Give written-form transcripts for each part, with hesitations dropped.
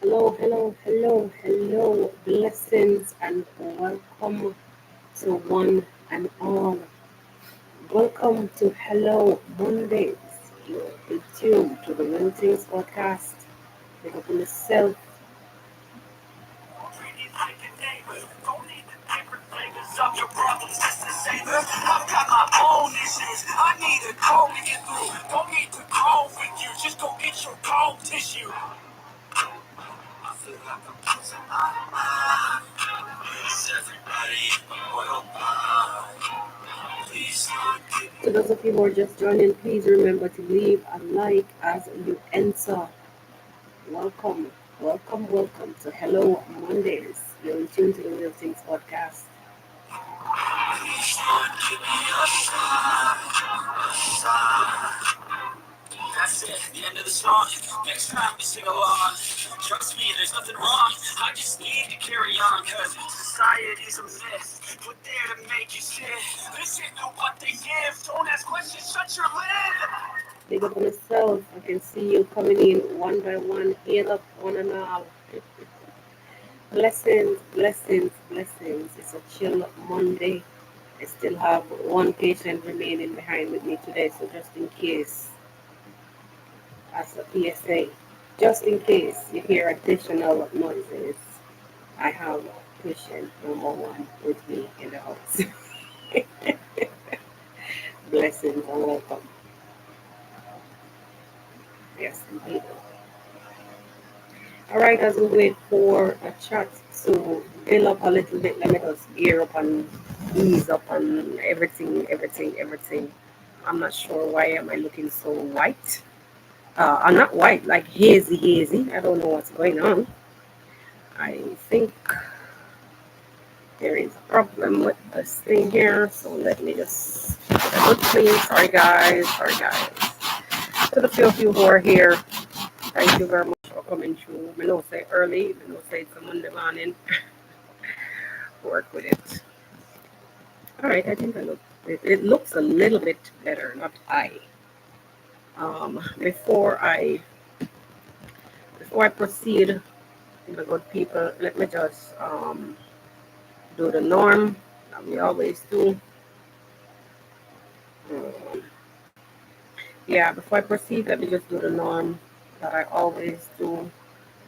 Hello, hello, hello, hello. Blessings and welcome to one and all. Welcome to Hello Mondays. You're in tune to the Real Things podcast. Pick up on yourself. To those of you who are just joining, please remember to leave a like as you enter. Welcome, welcome, welcome to Hello Mondays. You're in tune to the Real Things podcast. That's it, the end of the song. Next time we sing along. Trust me, there's nothing wrong. I just need to carry on, cause society's a myth. Put there to make you sit. Listen to what they give. Don't ask questions, shut your lid. Big up on yourself. I can see you coming in one by one. Hail up one and all. Blessings, blessings, blessings. It's a chill Monday. I still have one patient remaining behind with me today, so just in case, as a PSA, just in case you hear additional noises, I have patient number one with me in the house. Blessings and welcome. Yes, indeed. All right, as we wait for a chat to build up a little bit, let me just gear up and ease up on everything, everything, everything. I'm not sure why am I looking so white. I'm not white, like hazy, hazy. I don't know what's going on. I think there is a problem with this thing here, so let me just get a good clean. Sorry guys, sorry guys. To the few of you who are here, thank you very much for coming through. I know say early, I know say it's a Monday morning. Work with it. All right, I think it looks a little bit better, not I. Before I proceed, the good people, let me just do the norm that we always do. Um, yeah, before I proceed, let me just do the norm that I always do.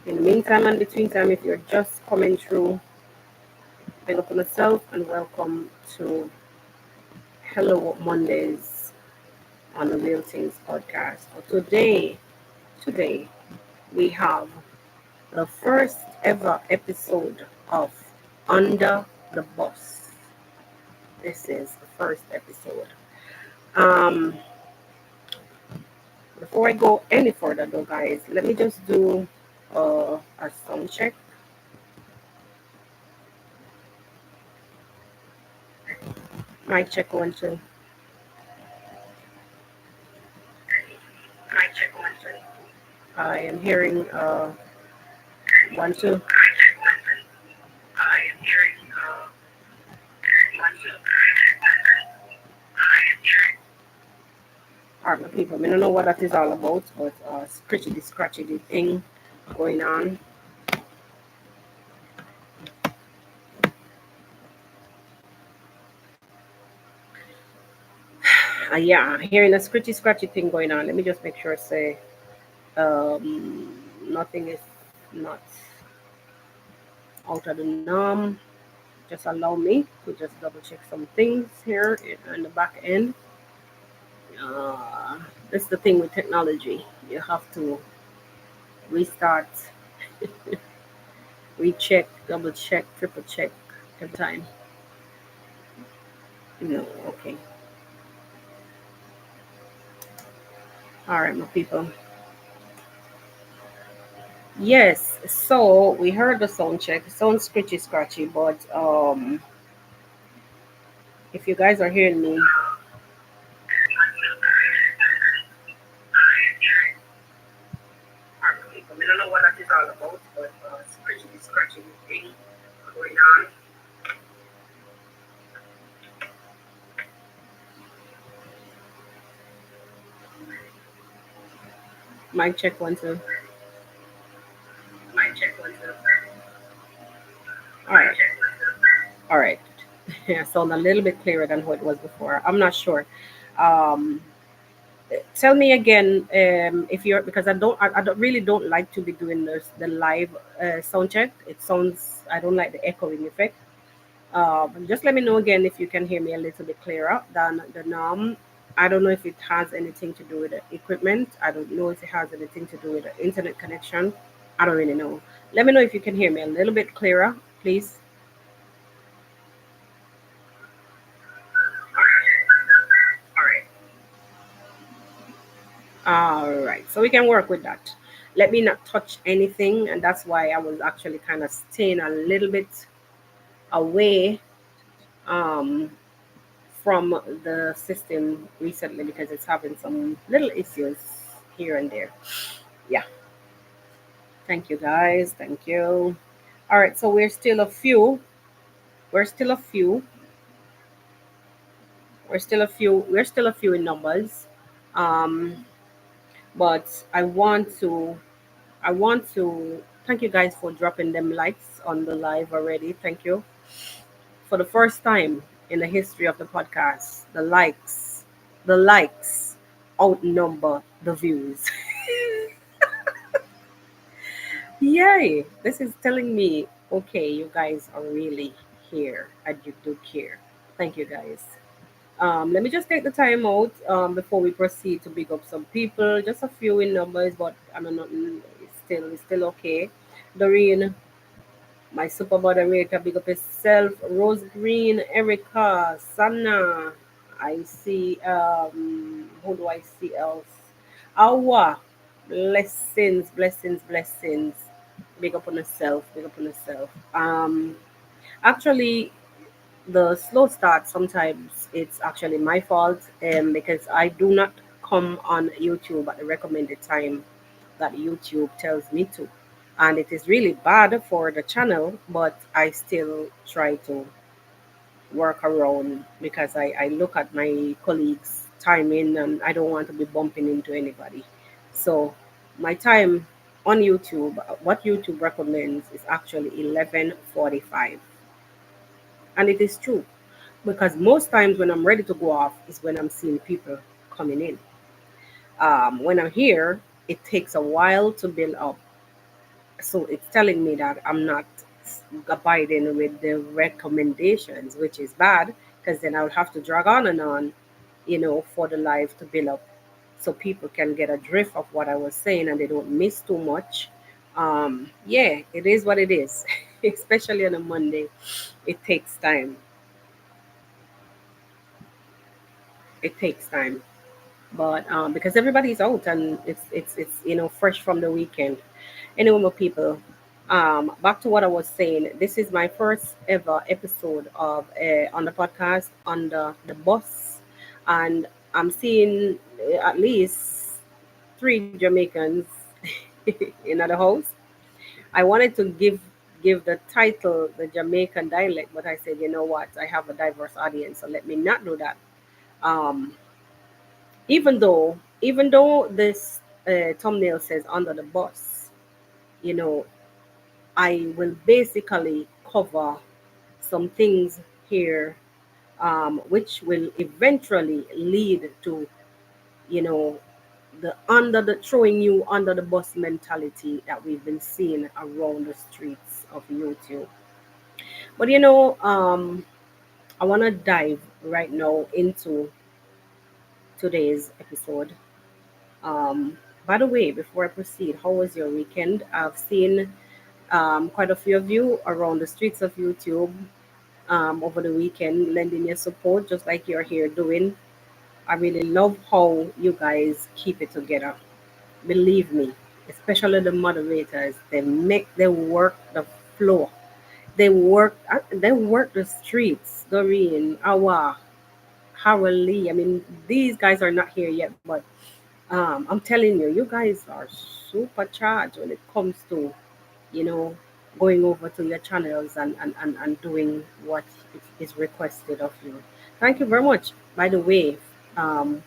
In the meantime and between time, if you're just coming through, big up on yourself and welcome to Hello Mondays on the Real Things podcast. So today we have the first ever episode of Under the Bus. This is the first episode. Um, Before I go any further though, guys, let me just do a sound check. Mic check 1 2. Mic check 1 2. I am hearing 1 2. I am hearing 1 2. I am hearing. Pardon. people. I don't know what that is all about, but scratchy thing going on. Yeah, hearing a scratchy thing going on. Let me just make sure. Say nothing is not out of the norm. Just allow me to just double check some things here in the back end. Uh, that's the thing with technology. You have to restart, recheck, double check, triple check every time. No, okay. All right, my people. Yes, so we heard the sound check. It sounds scratchy, but if you guys are hearing me, all right, people. I don't know what that is all about, but scratchy thing going on. Mic check one two. Mic check one two. All right, all right. Yeah, sound a little bit clearer than what it was before. I'm not sure. Um, Tell me again if you're because I don't really don't like to be doing the live sound check. It sounds I don't like the echoing effect. Just let me know again if you can hear me a little bit clearer than the norm. I don't know if it has anything to do with the equipment. I don't know if it has anything to do with the internet connection. I don't really know. Let me know if you can hear me a little bit clearer, please. All right. All right. So we can work with that. Let me not touch anything, and that's why I was actually kind of staying a little bit away um, from the system recently because it's having some little issues here and there. Yeah, thank you guys. Thank you. All right, so we're still a few. We're still a few. We're still a few. We're still a few in numbers. Um, but I want to thank you guys for dropping them likes on the live already. Thank you. For the first time in the history of the podcast, the likes outnumber the views. Yay! This is telling me, okay, you guys are really here and you do care. Thank you guys. Let me just take the time out before we proceed to big up some people. Just a few in numbers, but I mean, it's still okay. Doreen, my super moderator, big up yourself. Rose Green, Erica, Sana. I see, who do I see else? Awa. Blessings. Big up on yourself, big up on yourself. Actually, the slow start sometimes it's actually my fault because I do not come on YouTube at the recommended time that YouTube tells me to. And it is really bad for the channel, but I still try to work around because I look at my colleagues' timing and I don't want to be bumping into anybody. So my time on YouTube, what YouTube recommends is actually 11:45. And it is true because most times when I'm ready to go off is when I'm seeing people coming in. When I'm here, it takes a while to build up. So it's telling me that I'm not abiding with the recommendations, which is bad because then I would have to drag on, for the live to build up so people can get a drift of what I was saying and they don't miss too much. Yeah, it is what it is, especially on a Monday. It takes time. It takes time. But because everybody's out and it's fresh from the weekend. Anyway, my people, back to what I was saying. This is my first ever episode of on the podcast on the bus, and I'm seeing at least three Jamaicans in the house. I wanted to give the title the Jamaican dialect, but I said, you know what, I have a diverse audience, so let me not do that. Um, even though Even though this thumbnail says under the bus, you know, I will basically cover some things here, which will eventually lead to, you know, the under the throwing you under the bus mentality that we've been seeing around the streets of YouTube. But I want to dive right now into today's episode. By the way, before I proceed, how was your weekend? I've seen quite a few of you around the streets of YouTube over the weekend lending your support, just like you're here doing. I really love how you guys keep it together. Believe me, especially the moderators, they work the floor. They work the streets. Doreen, Awa, Harold Lee. I mean, these guys are not here yet, but I'm telling you, you guys are supercharged when it comes to, you know, going over to your channels and doing what is requested of you. Thank you very much, by the way, um,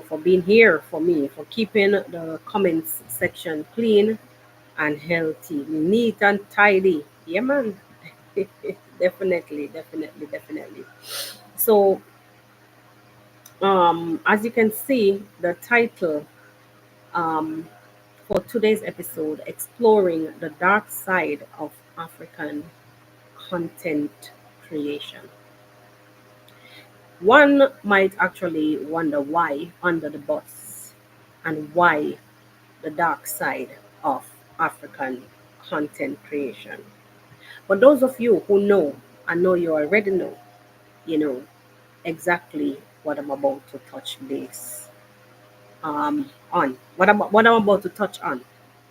for being here for me, for keeping the comments section clean and healthy, neat and tidy. Yeah, man. Definitely, definitely, definitely. So, as you can see, the title um, for today's episode, exploring the dark side of African content creation. One might actually wonder why under the bus and why the dark side of African content creation. But those of you who know, I know you already know, you know exactly what I'm about to touch base on. What I'm about to touch on.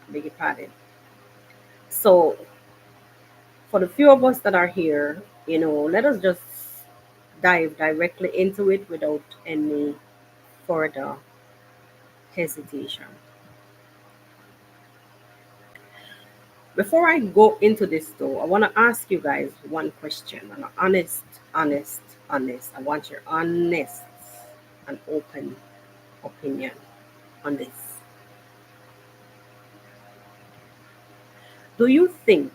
I beg your pardon. So for the few of us that are here, let us just dive directly into it without any further hesitation. Before I go into this though, I want to ask you guys one question, an honest. I want your honest and open opinion on this. Do you think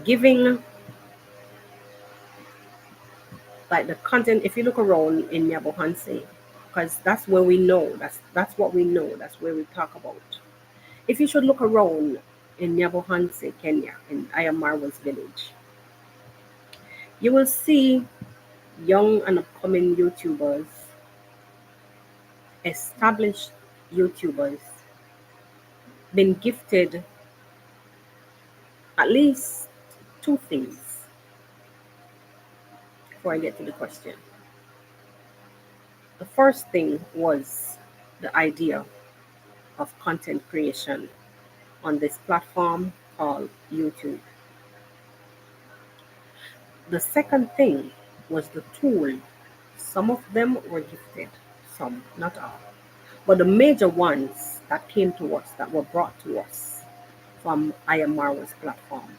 giving like the content, if you look around in Nyabohanse, because that's where we know, that's what we know, that's where we talk about. If you should look around in Nyabohanse, Kenya, in iammarwa's village, you will see young and upcoming YouTubers, established YouTubers, been gifted at least two things before I get to the question. The first thing was the idea of content creation on this platform called YouTube. The second thing was the tool. Some of them were gifted, some, not all. But the major ones that came to us, that were brought to us from iammarwa's platform,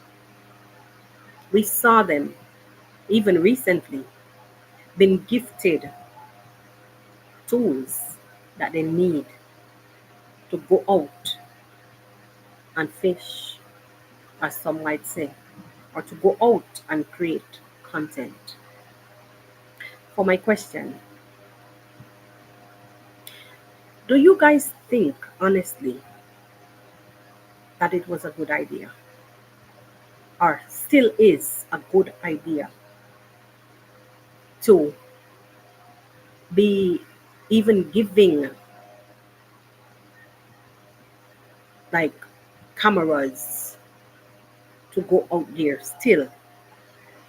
we saw them even recently been gifted tools that they need to go out and fish, as some might say, or to go out and create content. For my question, do you guys think honestly that it was a good idea, or still is a good idea, to be even giving like cameras to go out there still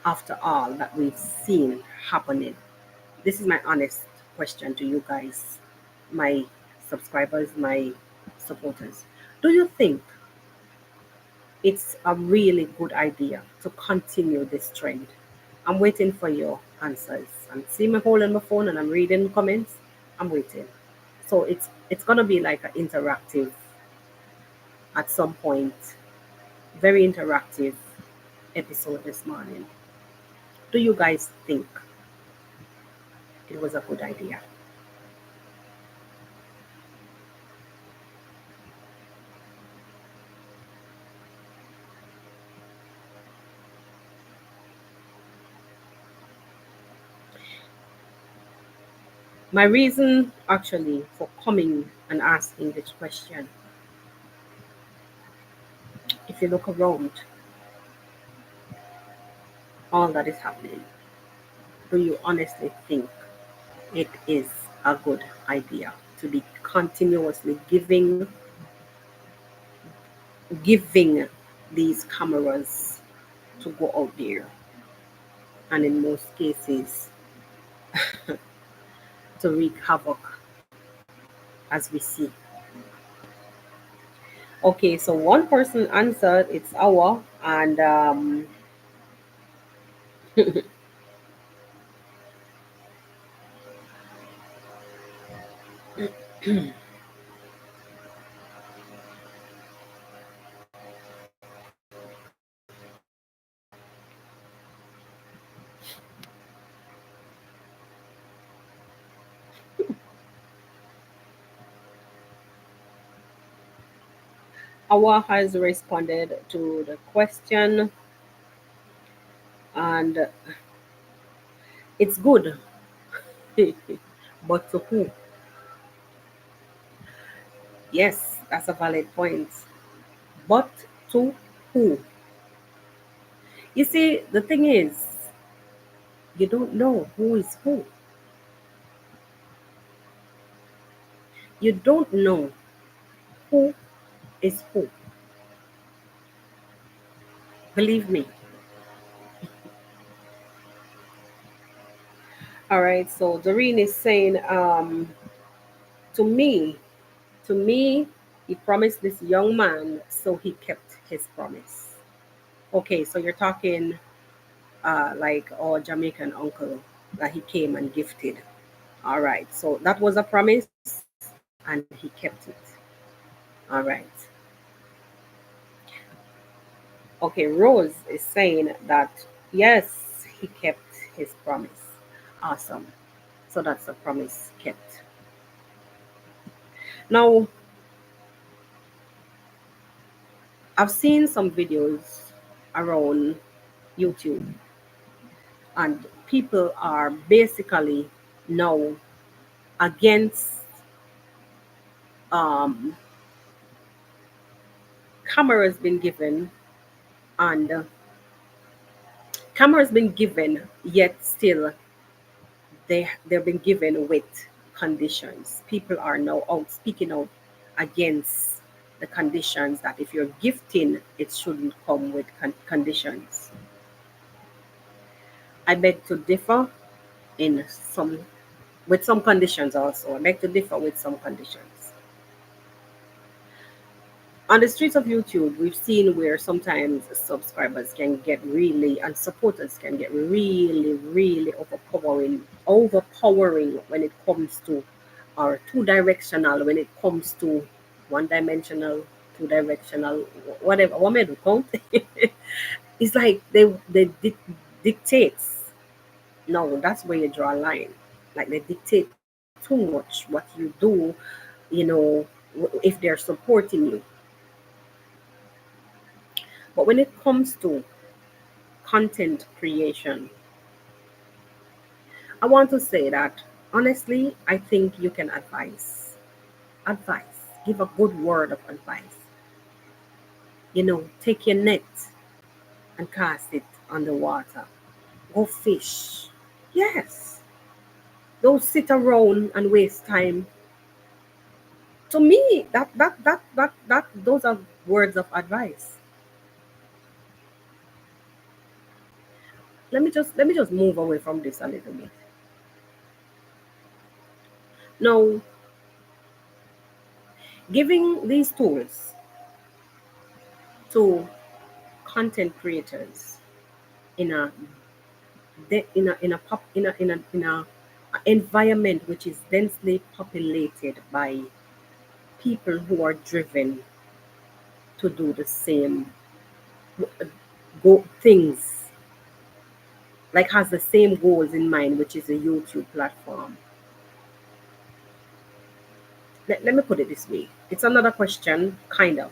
after all that we've seen happening? This is my honest question to you guys, my subscribers, my supporters. Do you think it's a really good idea to continue this trend? I'm waiting for your answers. I'm seeing me holding my phone and I'm reading comments. I'm waiting. So it's gonna be like an interactive at some point, very interactive episode this morning. Do you guys think it was a good idea? My reason actually for coming and asking this question, if you look around all that is happening, do you honestly think it is a good idea to be continuously giving these cameras to go out there and in most cases to wreak havoc as we see? Okay, so one person answered it's our, and our has responded to the question, and it's good. But to who? Yes, that's a valid point. But to who? You see, the thing is, you don't know who is who. You don't know who is who. Believe me. All right, so Doreen is saying, to me, to me, he promised this young man, so he kept his promise. Okay, so you're talking like our Jamaican uncle that he came and gifted. All right, so that was a promise and he kept it. All right. Okay, Rose is saying that yes, he kept his promise. Awesome. So that's a promise kept. Now, I've seen some videos around YouTube, and people are basically now against um, cameras been given, and cameras been given, yet still they've been given with conditions. People are now out speaking out against the conditions that if you're gifting, it shouldn't come with conditions. I beg to differ in some with some conditions also. I beg to differ with some conditions. On the streets of YouTube, we've seen where sometimes subscribers can get really and supporters can get really, really overpowering when it comes to or two directional when it comes to one dimensional, two directional, whatever. What may do count? It's like they dictates. No, that's where you draw a line. Like they dictate too much what you do, you know, if they're supporting you. But when it comes to content creation, I want to say that honestly, I think you can advise, give a good word of advice. Take your net and cast it on the water. Go fish. Yes. Don't sit around and waste time. To me, that those are words of advice. Let me just move away from this a little bit. Now, giving these tools to content creators in a in a environment which is densely populated by people who are driven to do the same go things, like has the same goals in mind, which is a YouTube platform. Let me put it this way. It's another question, kind of.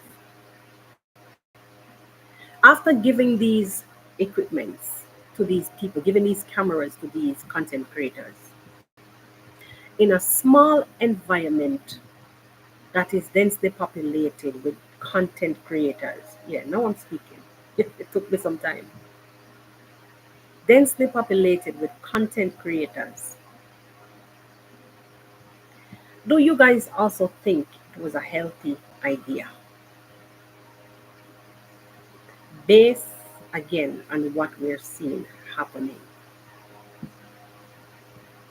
After giving these equipments to these people, giving these cameras to these content creators, in a small environment that is densely populated with content creators. Yeah, now I'm speaking. It took me some time. Densely populated with content creators. Do you guys also think it was a healthy idea? Based again on what we're seeing happening.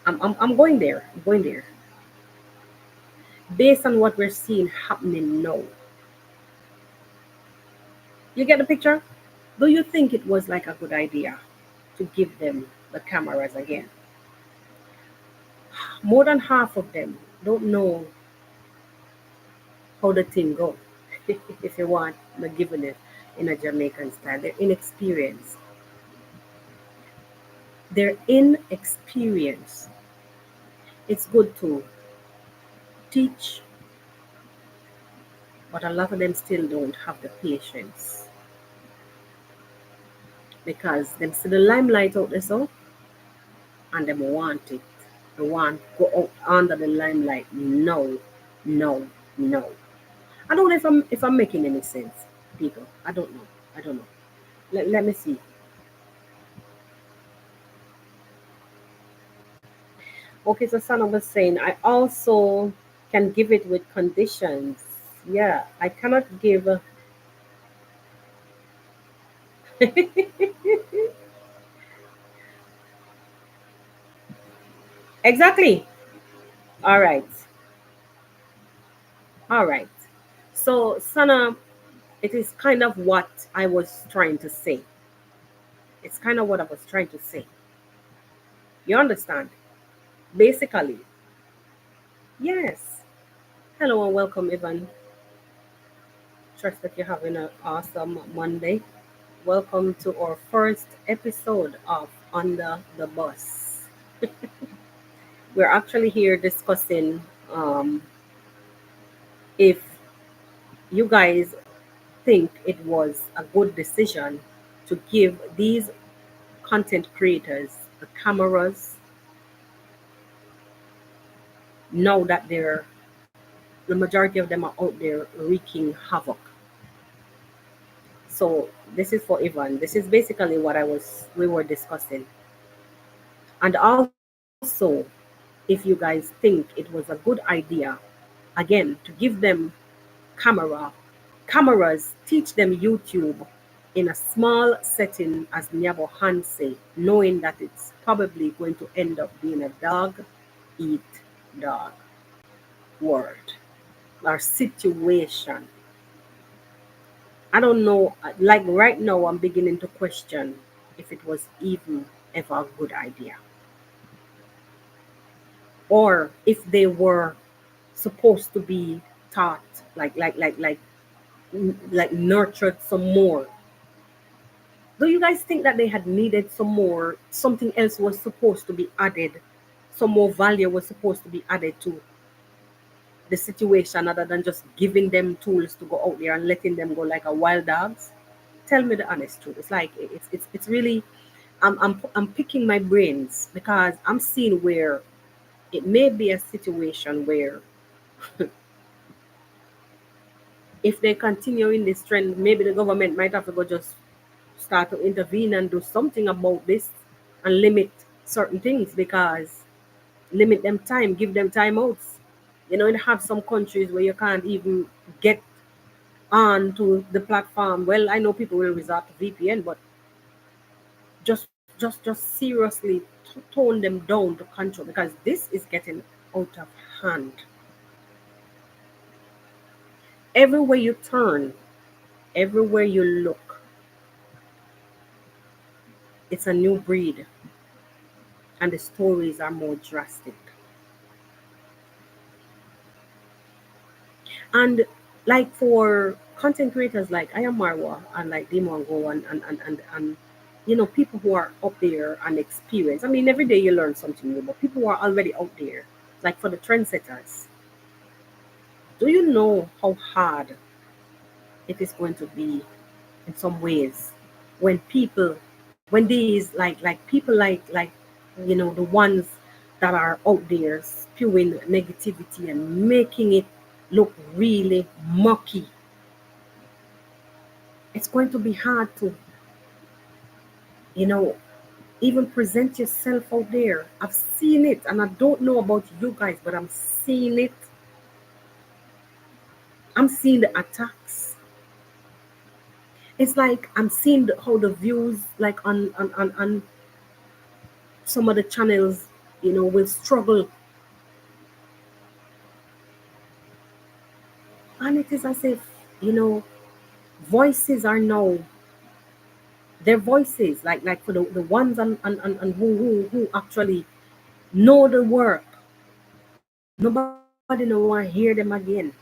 I'm going there. I'm going there. Based on what we're seeing happening now. You get the picture? Do you think it was like a good idea to give them the cameras again? More than half of them don't know how the thing go. If you want the giving it in a Jamaican style, they're inexperienced. They're inexperienced. It's good to teach, but a lot of them still don't have the patience because them see the limelight out there so and them want it. They want go out under the limelight. No, no, no. I don't know if I'm making any sense, people. I don't know. I don't know. Let me see. Okay, so Sana was saying I also can give it with conditions. Yeah, I cannot give exactly. All right. All right. So Sana, it is kind of what I was trying to say. It's kind of what I was trying to say. You understand? Basically, yes. Hello and welcome, Evan. Trust that you're having an awesome Monday. Welcome to our first episode of Under the Bus. We're actually here discussing if you guys think it was a good decision to give these content creators the cameras now that the majority of them are out there wreaking havoc. So this is for Ivan. This is basically what I was we were discussing. And also, if you guys think it was a good idea, again, to give them camera cameras, teach them YouTube in a small setting, as Nyabo Han say, knowing that it's probably going to end up being a dog eat dog world or situation. I don't know. Like right now, I'm beginning to question if it was even ever a good idea, or if they were supposed to be taught, like nurtured some more. Do you guys think that they had needed some more? Something else was supposed to be added. Some more value was supposed to be added to the situation, other than just giving them tools to go out there and letting them go like a wild dogs. Tell me the honest truth. It's like it's really I'm picking my brains because I'm seeing where it may be a situation where if they continue in this trend, maybe the government might have to go just start to intervene and do something about this and limit certain things because limit them time, give them timeouts. You know, you have some countries where you can't even get on to the platform. Well, I know people will resort to VPN, but just seriously tone them down to control because this is getting out of hand. Everywhere you turn, everywhere you look, it's a new breed, and the stories are more drastic. And like for content creators like iammarwa and like deemwango and you know, people who are up there and experience. I mean, every day you learn something new, but people who are already out there, like for the trendsetters, do you know how hard it is going to be in some ways when people when these like people like you know the ones that are out there spewing negativity and making it look really mucky. It's going to be hard to, you know, even present yourself out there. I've seen it, and I don't know about you guys, but I'm seeing it. I'm seeing the attacks. It's like I'm seeing how the views, like on some of the channels, will struggle. And it is as if, you know, voices are now their voices, like for the ones and who actually know the work. Nobody don't want to hear them again.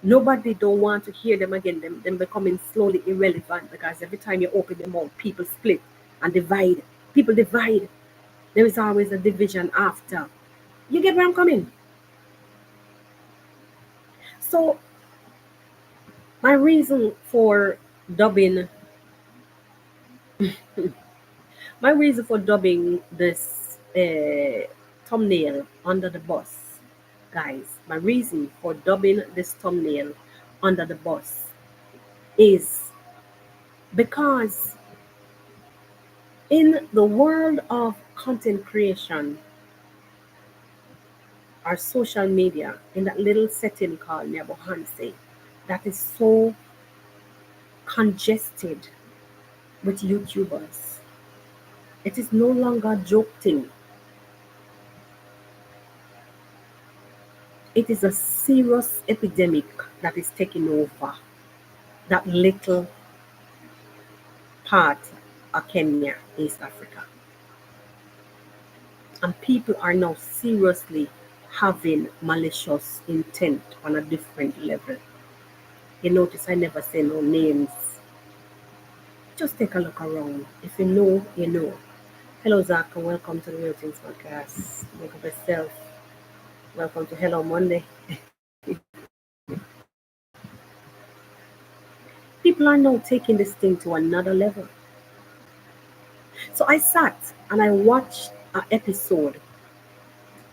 Nobody don't want to hear them again. Them becoming slowly irrelevant because every time you open your mouth, people split and divide. People divide. There is always a division after. You get where I'm coming? So my reason for dubbing my reason for dubbing this thumbnail under the bus, guys, my reason for dubbing this thumbnail under the bus is because in the world of content creation or social media, in that little setting called Nyabohanse, that is so congested with YouTubers, it is no longer a joke thing. It is a serious epidemic that is taking over that little part of Kenya, East Africa. And people are now seriously having malicious intent on a different level. You notice I never say no names. Just take a look around. If you know, you know. Hello, Zach, and welcome to the Real Things Podcast. Welcome yourself. Welcome to Hello Monday. People are now taking this thing to another level. So I sat and I watched an episode,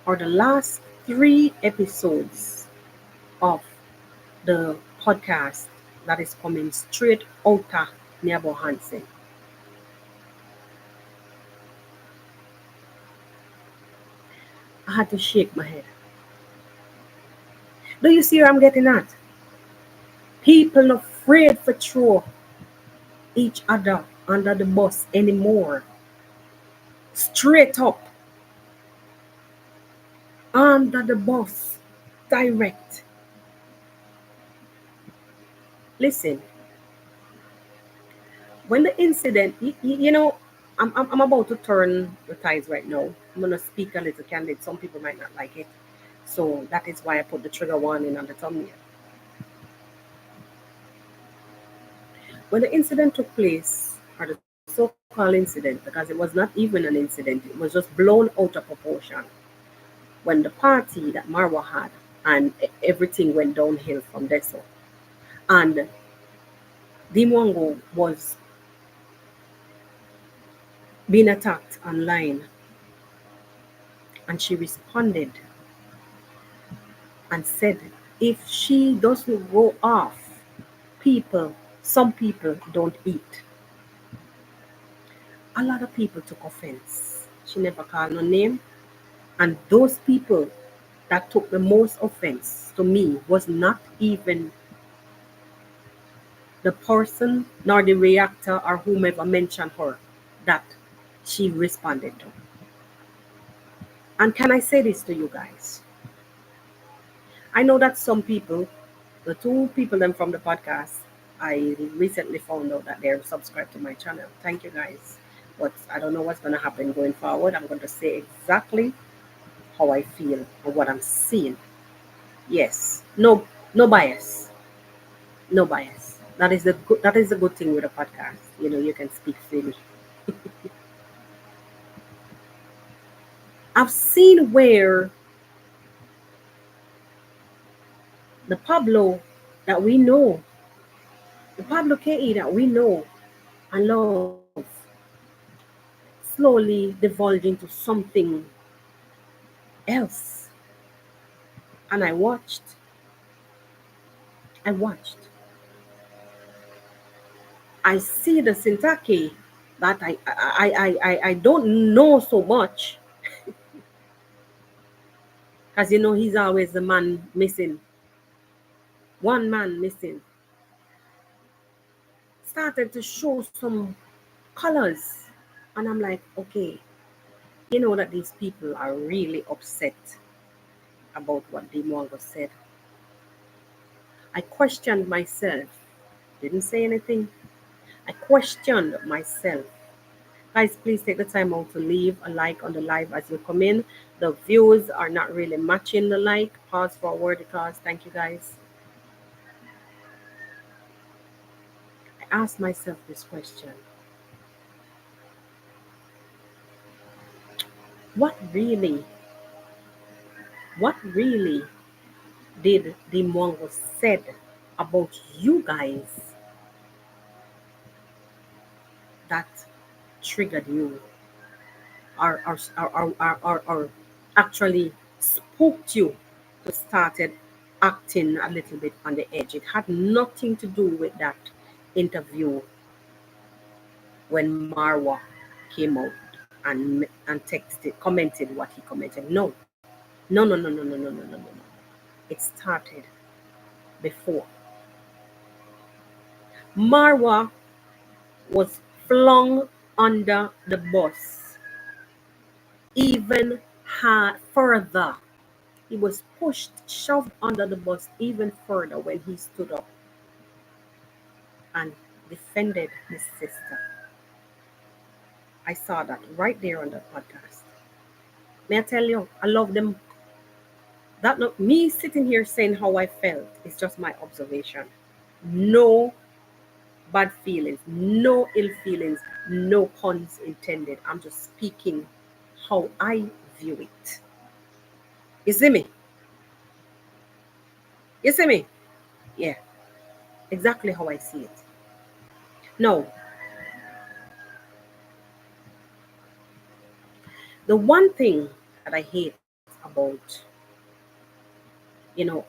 or the last three episodes of the podcast that is coming straight out of Nebo Hansen. I had to shake my head. Do you see where I'm getting at? People afraid to throw each other under the bus anymore. Straight up under the bus. Direct. Listen, when the incident, I'm about to turn the tides right now. I'm going to speak a little candid. Some people might not like it. So that is why I put the trigger warning on the thumbnail. When the incident took place, or the so called incident, because it was not even an incident, it was just blown out of proportion. When the party that Marwa had, and everything went downhill from there. So, and deemwango was being attacked online, and she responded and said, if she doesn't go off, some people don't eat. A lot of people took offense. She never called no name. And those people that took the most offense to me was not even the person nor the reactor or whomever mentioned her that she responded to. And can I say this to you guys? I know that some people, the two people them from the podcast, I recently found out that they're subscribed to my channel. Thank you guys. But I don't know what's going to happen going forward. I'm going to say exactly how I feel or what I'm seeing. Yes, no bias, no bias. That is the good thing with a podcast. You can speak freely. I've seen where the Pablo that we know, the Pablo Ke that we know and love, slowly divulge into something else. And I watched. I see the syntachy that I don't know so much, because he's always the man missing, one man missing. Started to show some colors, and I'm like, okay, that these people are really upset about what deemwango said. I questioned myself, didn't say anything. I questioned myself. Guys, please take the time out to leave a like on the live as you come in. The views are not really matching the like. Pause for a word because thank you guys. I asked myself this question. What really, what really did the Mongo said about you guys that triggered you, or actually spooked you to started acting a little bit on the edge? It had nothing to do with that interview when Marwa came out and texted, commented what he commented. No, no, no, no, no, no, no, no, no, no. It started before. Marwa was flung under the bus even further. He was pushed, shoved under the bus even further when he stood up and defended his sister. I saw that right there on the podcast. May I tell you, I love them. That not me sitting here saying how I felt. It's just my observation. No bad feelings, no ill feelings, no puns intended. I'm just speaking how I view it. You see me? You see me? Yeah, exactly how I see it. Now, the one thing that I hate about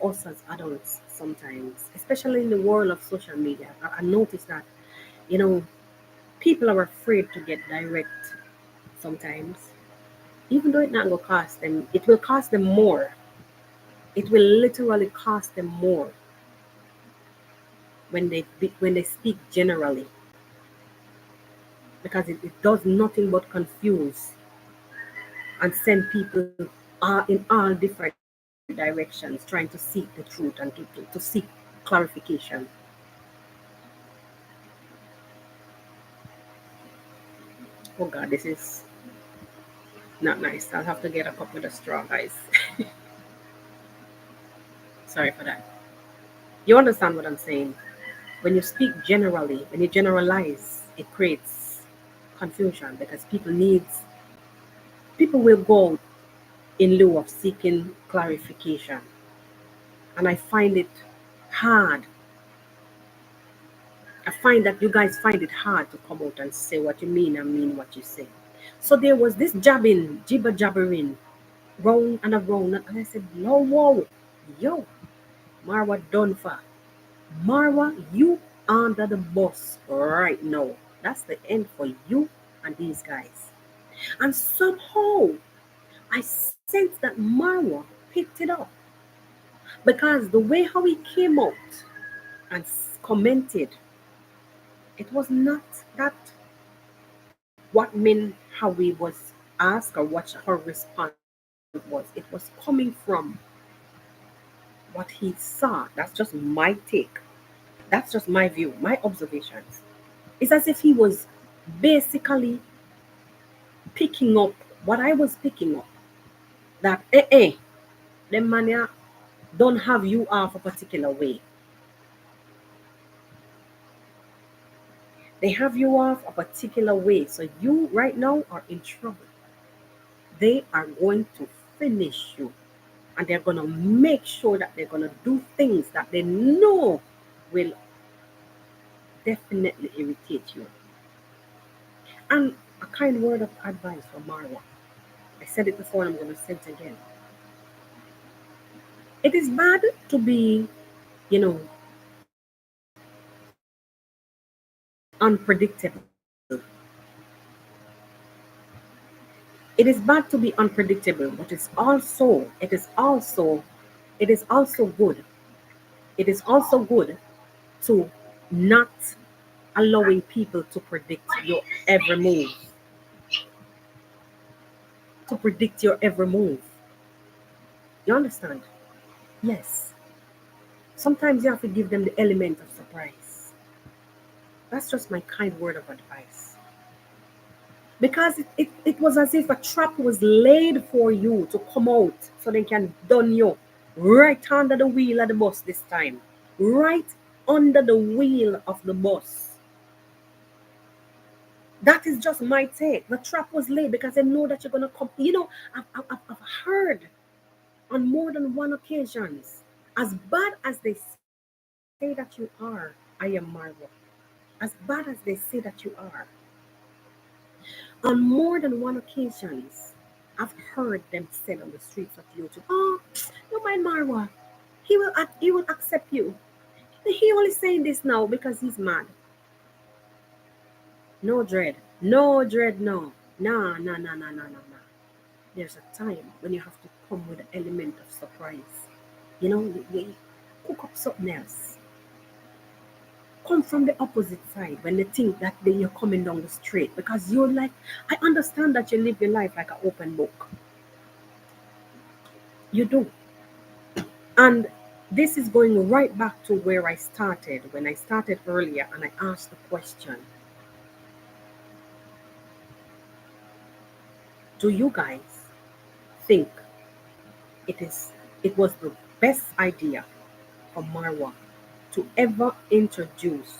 us as adults sometimes, especially in the world of social media, I notice that you know people are afraid to get direct sometimes, even though it not going to cost them, it will cost them more. It will literally cost them more when they speak generally, because it does nothing but confuse and send people in all different directions trying to seek the truth and to seek clarification. Oh God, this is not nice. I'll have to get a cup with a straw, guys. Sorry for that. You understand what I'm saying? When you speak generally, when you generalize, it creates confusion because people will go in lieu of seeking clarification. And I find it hard. I find that you guys find it hard to come out and say what you mean and mean what you say. So there was this jabbing, jibber jabbering, round and around, and I said, no, whoa, yo, Marwa done for. Marwa, you under the bus right now. That's the end for you and these guys. And somehow I sensed that Marwa picked it up because the way how he came out and commented, it was not that what meant how he was asked or what her response was. It was coming from what he saw. That's just my take. That's just my view, my observations. It's as if he was basically picking up what I was picking up. That them man ya don't have you off a particular way. They have you off a particular way. So you right now are in trouble. They are going to finish you. And they're going to make sure that they're going to do things that they know will definitely irritate you. And a kind word of advice from Marwa. I said it before and I'm going to say it again. It is bad to be, you know, unpredictable. It is bad to be unpredictable, but it is also good. It is also good to not allowing people to predict your every move, to predict your every move. You understand? Yes. Sometimes you have to give them the element of surprise. That's just my kind word of advice. Because it was as if a trap was laid for you to come out so they can done you right under the wheel of the bus this time. Right under the wheel of the bus. That is just my take. The trap was laid because they know that you're going to come. I've heard on more than one occasions, as bad as they say that you are, iammarwa. As bad as they say that you are, on more than one occasions, I've heard them said on the streets of YouTube, "Oh, you mind Marwa? He will accept you. He only saying this now because he's mad." No dread, no dread, no, nah, nah, nah, nah, nah, nah, nah. There's a time when you have to come with an element of surprise. You cook up something else. Come from the opposite side when they think that you're coming down the street because you're like, I understand that you live your life like an open book. You do. And this is going right back to where I started when I started earlier and I asked the question, do you guys think it is it was the best idea for Marwa to ever introduce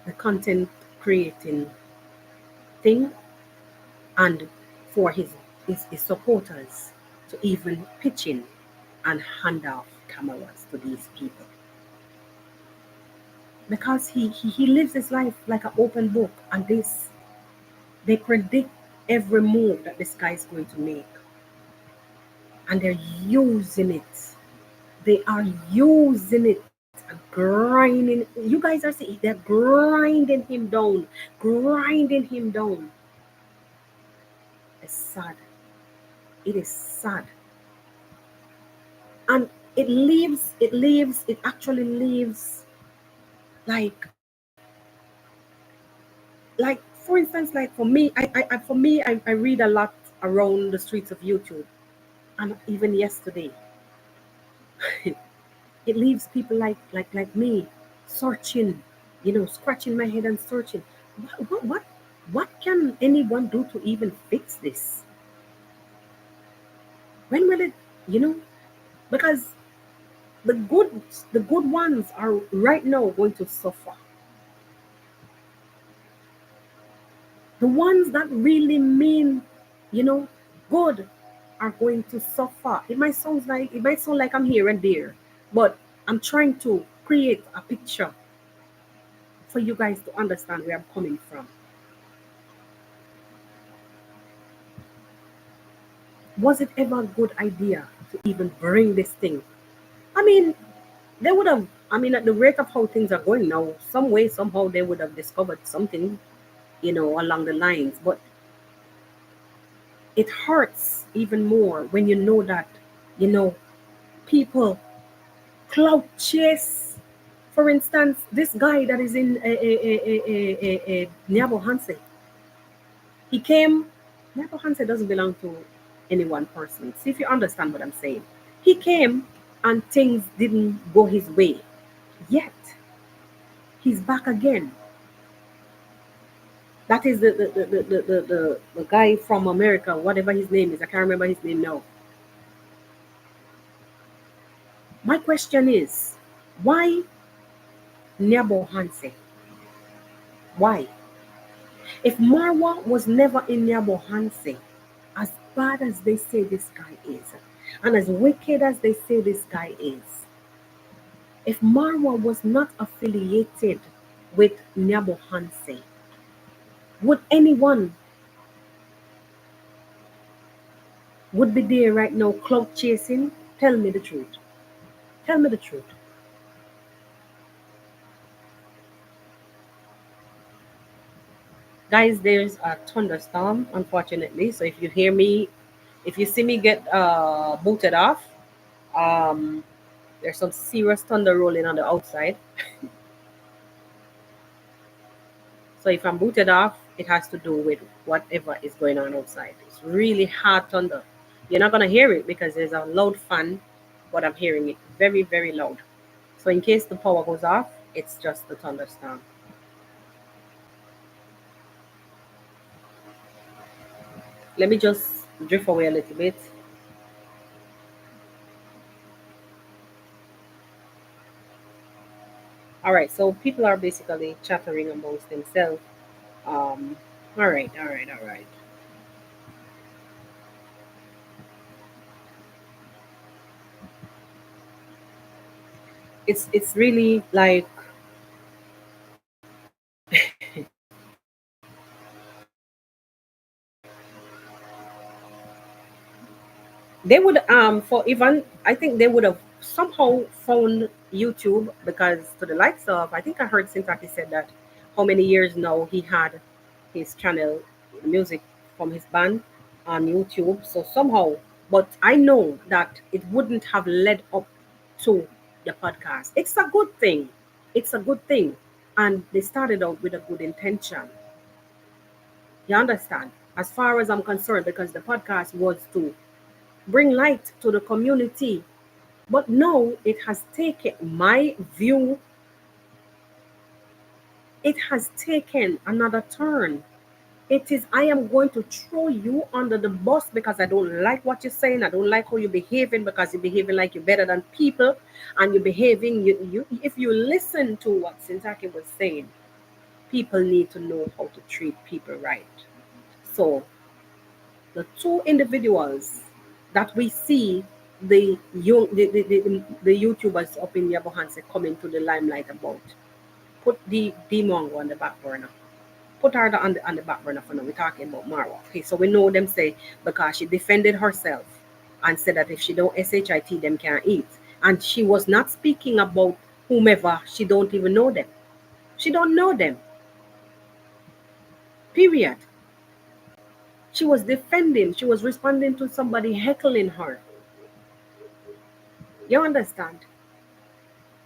the content creating thing and for his supporters to even pitch in and hand off cameras to these people because he lives his life like an open book and they predict every move that this guy is going to make and they're using it. They are using it and grinding. You guys are seeing they're grinding him down, grinding him down. It's sad. It is sad. And it actually leaves like for instance, like for me, I read a lot around the streets of YouTube, and even yesterday, it leaves people like me searching, scratching my head and searching. What can anyone do to even fix this? When will it, you know? Because the good ones are right now going to suffer. The ones that really mean, you know, good are going to suffer. It might sound like I'm here and there, but I'm trying to create a picture for you guys to understand where I'm coming from. Was it ever a good idea to even bring this thing? I mean, they would have. I mean, at the rate of how things are going now, some way, somehow, they would have discovered something, along the lines. But it hurts even more when you know that, you know, people clout chase. For instance, this guy that is in Nyabo Hanse, he came. Nyabo Hanse doesn't belong to any one person. See if you understand what I'm saying. He came and things didn't go his way. Yet he's back again. That is the guy from America, whatever his name is. I can't remember his name now. My question is, why Nyabo Hanse? Why? If Marwa was never in Nyabo Hanse, as bad as they say this guy is, and as wicked as they say this guy is, if Marwa was not affiliated with Nyabo Hanse, would anyone would be there right now clout chasing? Tell me the truth. Tell me the truth. Guys, there's a thunderstorm, unfortunately. So if you hear me, if you see me get booted off, um, there's some serious thunder rolling on the outside. So if I'm booted off, it has to do with whatever is going on outside. It's really hard thunder. You're not gonna hear it because there's a loud fan, but I'm hearing it very, very loud. So in case the power goes off, it's just the thunderstorm. Let me just drift away a little bit. All right, so people are basically chattering amongst themselves. Um, all right, all right, all right. It's really like they would for even I think they would have somehow found YouTube because to the likes of I think I heard Sintaki said that how many years now he had his channel music from his band on YouTube. So somehow, but I know that it wouldn't have led up to the podcast. It's a good thing. It's a good thing. And they started out with a good intention. You understand? As far as I'm concerned, because the podcast was to bring light to the community. But now it has taken my view, it has taken another turn. It is, I am going to throw you under the bus because I don't like what you're saying. I don't like how you're behaving because you're behaving like you're better than people. And you're behaving, if you listen to what Sintaki was saying, people need to know how to treat people right. So the two individuals that we see the YouTubers up in Yabohanse coming to the limelight about. Put the deemwango on the back burner. Put her on the back burner for now. We're talking about Marwa. Okay, so we know them say because she defended herself and said that if she don't SHIT, them can't eat. And she was not speaking about whomever, she don't even know them. She don't know them. Period. She was defending, she was responding to somebody heckling her. You understand?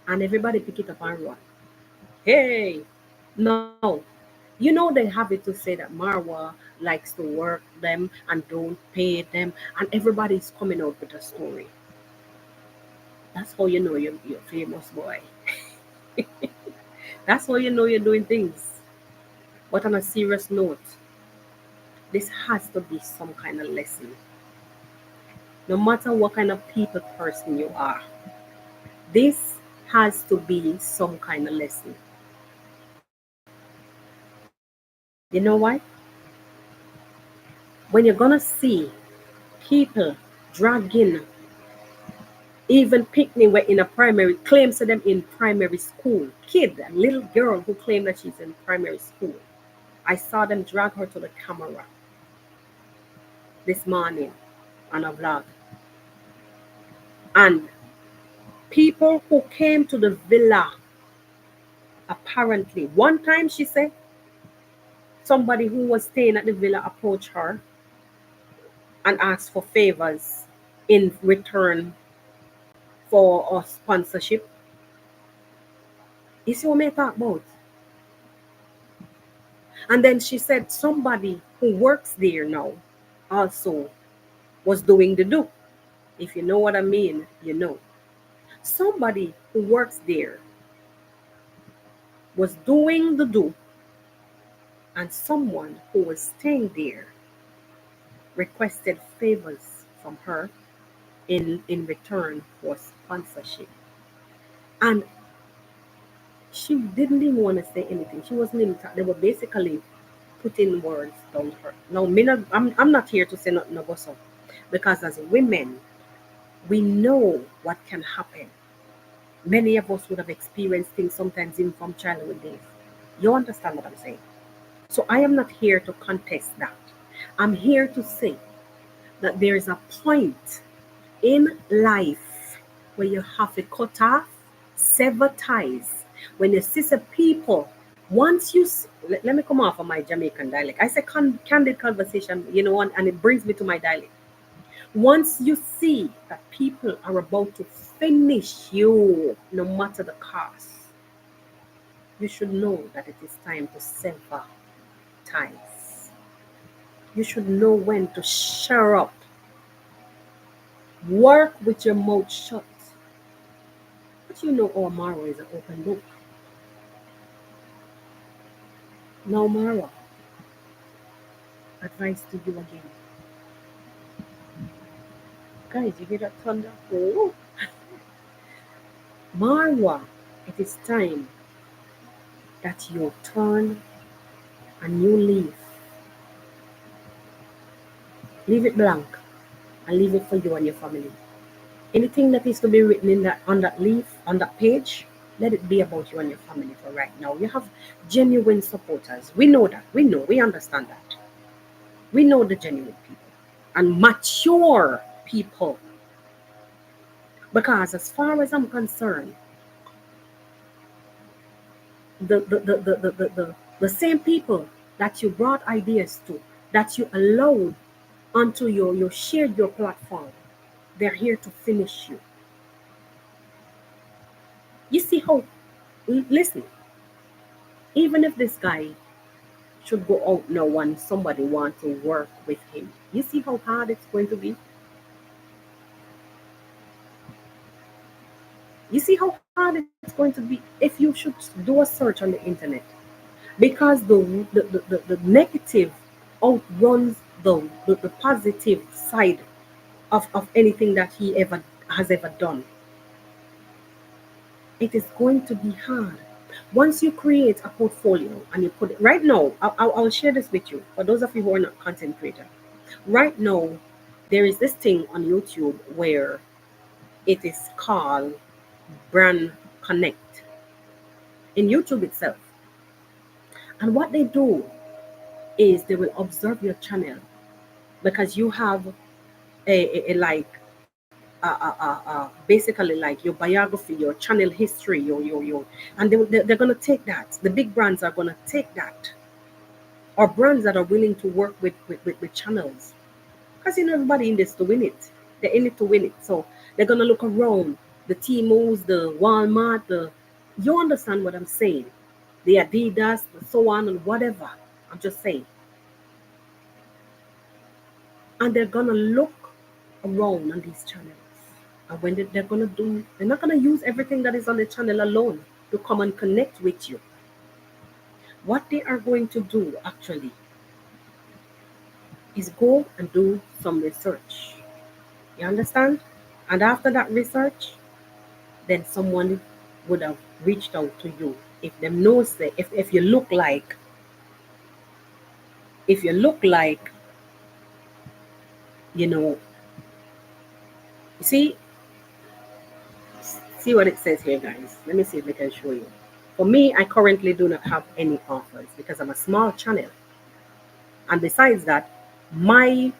And everybody pick it up and run. Hey, no. You know they have it to say that Marwa likes to work them and don't pay them, and everybody's coming out with a story. That's how you know you're famous, boy. That's how you know you're doing things. But on a serious note, this has to be some kind of lesson. No matter what kind of people person you are, this has to be some kind of lesson. You know why? When you're gonna see people dragging even picnic were in a primary claims to them in primary school. Kid, a little girl who claimed that she's in primary school. I saw them drag her to the camera this morning on a vlog. And people who came to the villa, apparently, one time she said somebody who was staying at the villa approached her and asked for favors in return for a sponsorship. You see what I talk about? And then she said somebody who works there now also was doing the do. If you know what I mean, you know. Somebody who works there was doing the do, and someone who was staying there requested favors from her in return for sponsorship. And she didn't even want to say anything. She wasn't even, they were basically putting words down her. Now, I'm not here to say nothing about so because as women, we know what can happen. Many of us would have experienced things sometimes even from childhood days. You understand what I'm saying? So I am not here to contest that. I'm here to say that there is a point in life where you have to cut off, sever ties. When you see the people, once let me come off of my Jamaican dialect. I say candid conversation, and it brings me to my dialect. Once you see that people are about to finish you, no matter the cost, you should know that it is time to sever ties. You should know when to share up. Work with your mouth shut. But our Marwa is an open book. Now, Marwa, advice to you again. Guys, you hear that thunder? Oh, Marwa, it is time that you turn a new leaf. Leave it blank and leave it for you and your family. Anything that is to be written in that on that leaf, on that page, let it be about you and your family for right now. You have genuine supporters. We know that. We understand that. We know the genuine people and mature people. Because as far as I'm concerned, the same people that you brought ideas to, that you allowed onto you shared your platform, they're here to finish you. You see how, listen, even if this guy should go out now and somebody want to work with him, you see how hard it's going to be? You see how hard it's going to be if you should do a search on the internet? Because the negative outruns the positive side of anything that he ever has ever done. It is going to be hard. Once you create a portfolio and you put it right now, I'll share this with you for those of you who are not content creator. Right now, there is this thing on YouTube where it is called Brand Connect in YouTube itself. And what they do is they will observe your channel because you have a like basically like your biography, your channel history, your and they're gonna take that. The big brands are gonna take that, or brands that are willing to work with channels, because everybody in this to win it. They're in it to win it. So they're gonna look around the Tmos, the Walmart, the you understand what I'm saying? The Adidas, the so on and whatever. I'm just saying. And they're gonna look around on these channels. And when they're gonna do, they're not gonna use everything that is on the channel alone to come and connect with you. What they are going to do actually is go and do some research. You understand? And after that research, then someone would have reached out to you. If them knows that if you look like you know you see what it says here, guys. Let me see if I can show you. For me, I currently do not have any offers because I'm a small channel. And besides that, my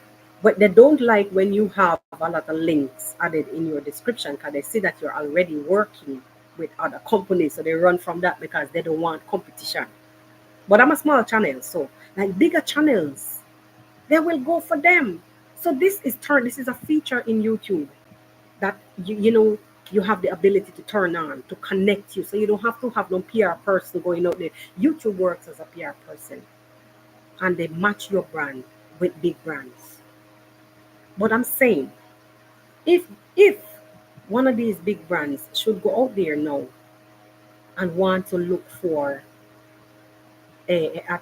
but they don't like when you have a lot of links added in your description because they see that you're already working with other companies. So they run from that because they don't want competition. But I'm a small channel, so like bigger channels, they will go for them. So this is a feature in YouTube that you have the ability to turn on to connect you. So you don't have to have no PR person going out there. YouTube works as a PR person and they match your brand with big brands. But I'm saying if one of these big brands should go out there now and want to look for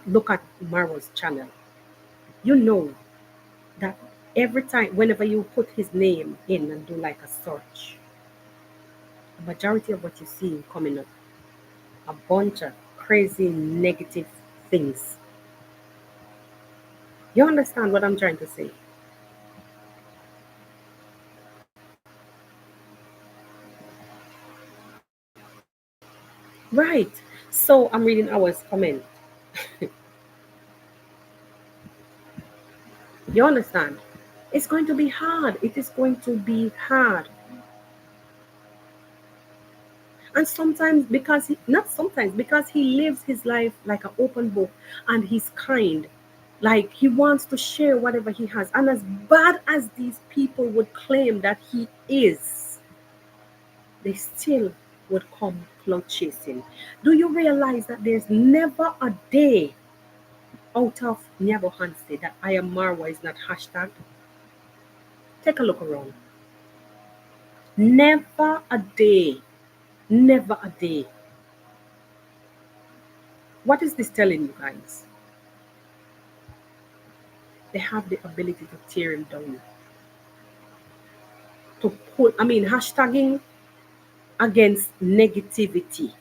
look at Marwa's channel, you know that every time whenever you put his name in and do like a search, the majority of what you see coming up, a bunch of crazy negative things. You understand what I'm trying to say? Right. So I'm reading our comment. You understand? It's going to be hard. It is going to be hard. And sometimes because he, not sometimes, because he lives his life like an open book and he's kind, like he wants to share whatever he has. And as bad as these people would claim that he is, they still would come clout chasing. Do you realize that there's never a day out of Nyabo Hansi that I am Marwa is not hashtag? Take a look around. Never a day. Never a day. What is this telling you guys? They have the ability to tear him down. To pull, I mean, hashtagging against negativity.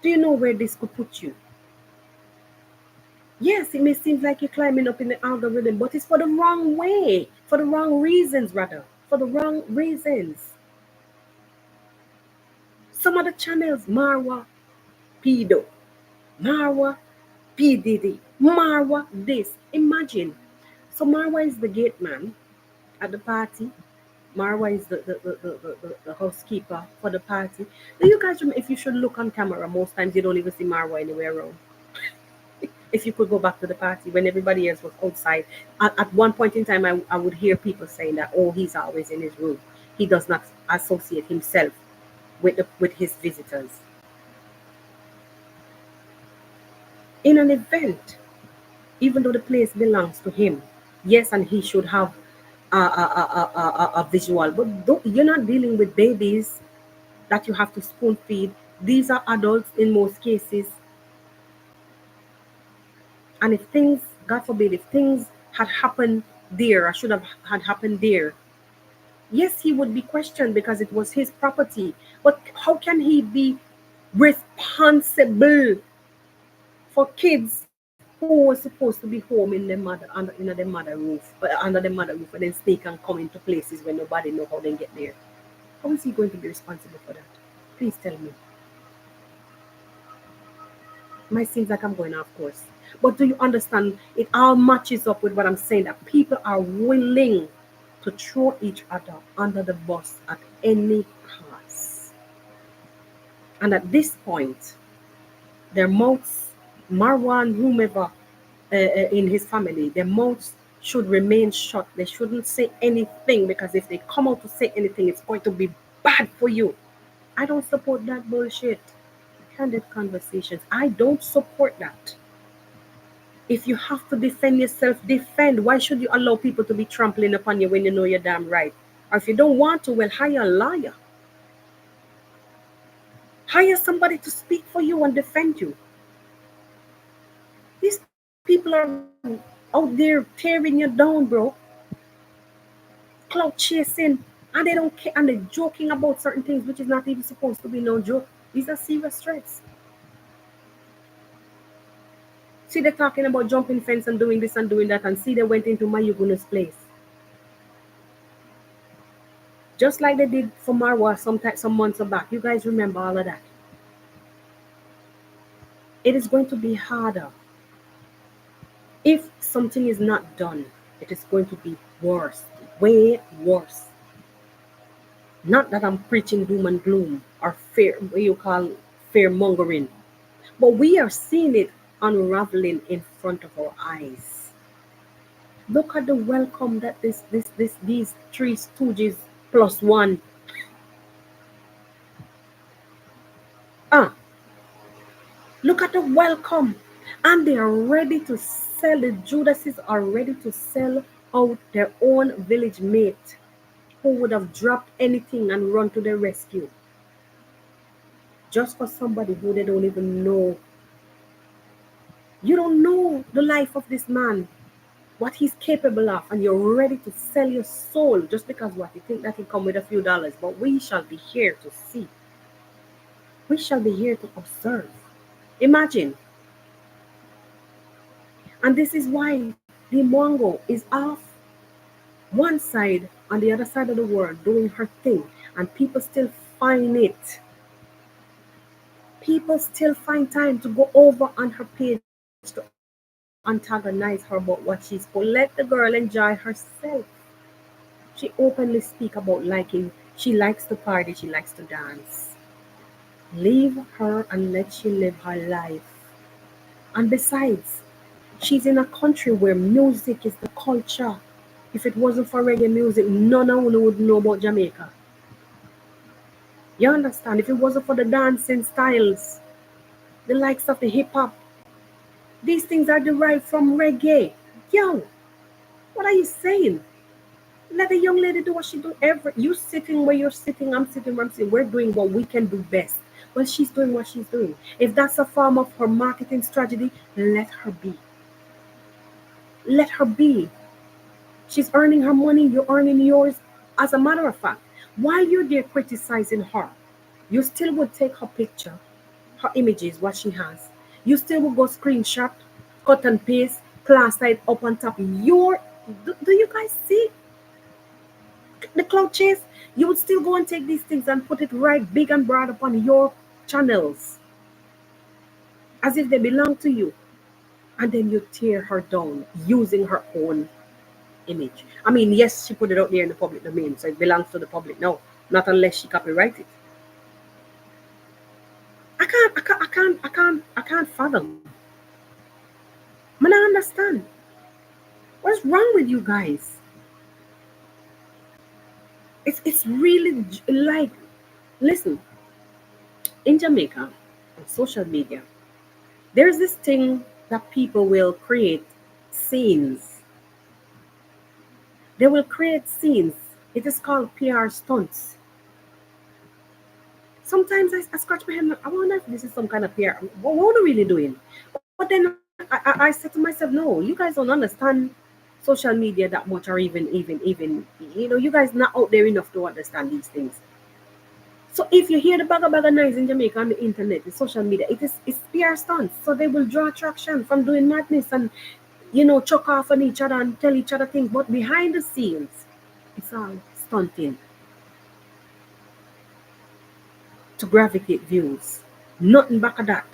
Do you know where this could put you? Yes, it may seem like you're climbing up in the algorithm, but it's for the wrong way, for the wrong reasons, rather, for the wrong reasons. Some of the channels, Marwa, Pedo, Marwa, P. Diddy, Marwa, this. Imagine. So Marwa is the gate man at the party. Marwa is the housekeeper for the party. Do you guys remember, if you should look on camera, most times you don't even see Marwa anywhere around. If you could go back to the party when everybody else was outside, at one point in time, I would hear people saying that, oh, he's always in his room. He does not associate himself with his visitors. In an event, even though the place belongs to him, yes, and he should have a visual, but you're not dealing with babies that you have to spoon feed. These are adults in most cases. And if things, God forbid, if things had happened there, or should have had happened there, yes, he would be questioned because it was his property. But how can he be responsible for kids who were supposed to be home in their mother under their mother roof, and then sneak and come into places where nobody know how they get there? How is he going to be responsible for that? Please tell me. Might seem like I'm going off course. But do you understand? It all matches up with what I'm saying, that people are willing to throw each other under the bus at any cost. And at this point, their mouths, Marwan, whomever in his family, their mouths should remain shut. They shouldn't say anything, because if they come out to say anything, it's going to be bad for you. I don't support that bullshit. Candid conversations. I don't support that. If you have to defend yourself, defend. Why should you allow people to be trampling upon you when you know you're damn right? Or if you don't want to, well, hire a lawyer. Hire somebody to speak for you and defend you. These people are out there tearing you down, bro. Clout chasing. And they don't care. And they're joking about certain things, which is not even supposed to be no joke. These are serious threats. See, they're talking about jumping fence and doing this and doing that, and see, they went into Mayuguna's place. Just like they did for Marwa some months back. You guys remember all of that. It is going to be harder. If something is not done, it is going to be worse, way worse. Not that I'm preaching doom and gloom or fear, what you call fear mongering, but we are seeing it unraveling in front of our eyes. Look at the welcome that these three stooges plus one. Ah, look at the welcome. And they are ready to sell, the Judases are ready to sell out their own village mate who would have dropped anything and run to their rescue. Just for somebody who they don't even know. You don't know the life of this man, what he's capable of, and you're ready to sell your soul just because what you think that he come with a few dollars. But we shall be here to see. We shall be here to observe. Imagine. And this is why deemwango is off one side on the other side of the world doing her thing, and people still find it. People still find time to go over on her page to ask her questions. antagonize her about what she's for. Let the girl enjoy herself. She openly speak about liking. She likes to party. She likes to dance. Leave her and let she live her life. And besides, she's in a country where music is the culture. If it wasn't for reggae music, none of you would know about Jamaica. You understand? If it wasn't for the dancing styles, the likes of the hip hop, these things are derived from reggae. Yo, what are you saying? Let the young lady do what she do. You sitting where you're sitting, I'm sitting where I'm sitting. We're doing what we can do best. Well, she's doing what she's doing. If that's a form of her marketing strategy, let her be. Let her be. She's earning her money, you're earning yours. As a matter of fact, while you're there criticizing her, you still would take her picture, her images, what she has. You still would go screenshot, cut and paste, plaster it up on top. Do you guys see the cloud chase? You would still go and take these things and put it right big and broad upon your channels as if they belong to you. And then you tear her down using her own image. I mean, yes, she put it out there in the public domain, so it belongs to the public now. Not unless she copyright it. I can't fathom. Man, I understand. What's wrong with you guys? It's really like, listen, in Jamaica, on social media, there's this thing that people will create scenes. They will create scenes. It is called PR stunts. Sometimes I scratch my head. I wonder if this is some kind of PR. What are we really doing? But then I said to myself, no, you guys don't understand social media that much, or even, you guys not out there enough to understand these things. So if you hear the bagga noise in Jamaica on the internet, the social media, it's PR stunts. So they will draw attraction from doing madness and chuck off on each other and tell each other things. But behind the scenes, it's all stunting to gravitate views. Nothing back of that.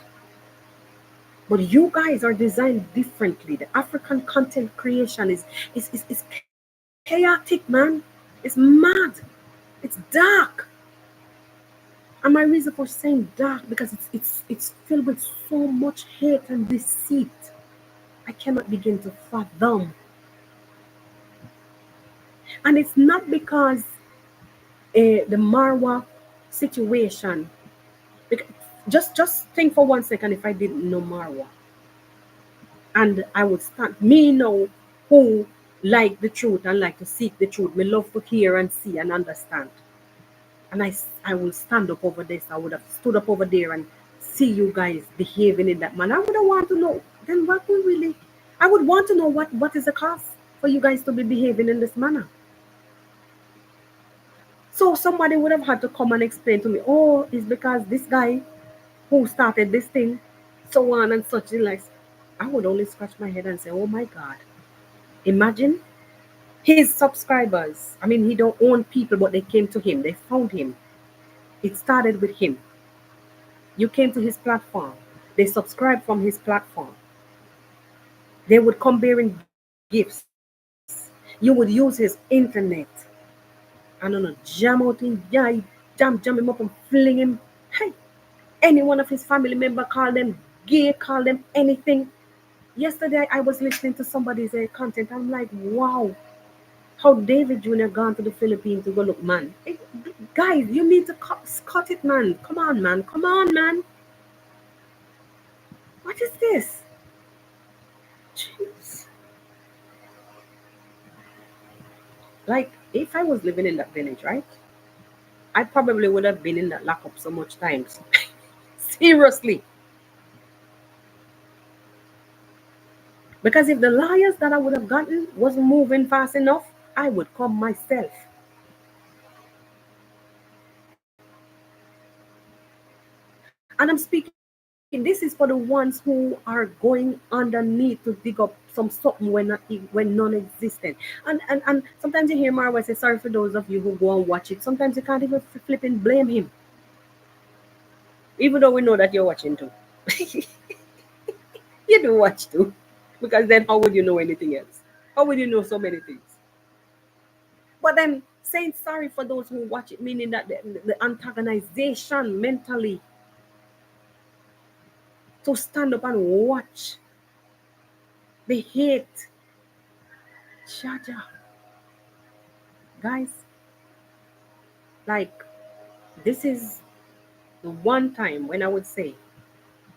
But you guys are designed differently. The African content creation is chaotic, man. It's mad. It's dark. And my reason for saying dark because it's filled with so much hate and deceit. I cannot begin to fathom. And it's not because the Marwa situation. Just think for 1 second if I didn't know Marwa. And I would stand, me know who like the truth and like to seek the truth. Me love to hear and see and understand. And I will stand up over this. I would have stood up over there and see you guys behaving in that manner. I would have want to know, then what we really, I would want to know what is the cause for you guys to be behaving in this manner. So somebody would have had to come and explain to me, oh, it's because this guy who started this thing, so on and such. Like, I would only scratch my head and say, oh my God. Imagine his subscribers. I mean, he don't own people, but they came to him. They found him. It started with him. You came to his platform. They subscribed from his platform. They would come bearing gifts. You would use his internet. I don't know, jam out him, yeah, jam him up and fling him. Hey, any one of his family member call them gay, call them anything. Yesterday I was listening to somebody's content. I'm like, wow, how David Jr. gone to the Philippines to go look, man. Hey, guys, you need to cut it, man. Come on, man. Come on, man. What is this? Jeez. Like, if I was living in that village, right? I probably would have been in that lockup so much times. Seriously. Because if the lawyers that I would have gotten wasn't moving fast enough, I would come myself. And I'm speaking, this is for the ones who are going underneath to dig up some something when non-existent. And sometimes you hear Marwa say, sorry for those of you who go and watch it. Sometimes you can't even flip and blame him. Even though we know that you're watching too. You do watch too. Because then how would you know anything else? How would you know so many things? But then saying sorry for those who watch it, meaning that the antagonization mentally to stand up and watch the hate. Shaja, guys, like this is the one time when I would say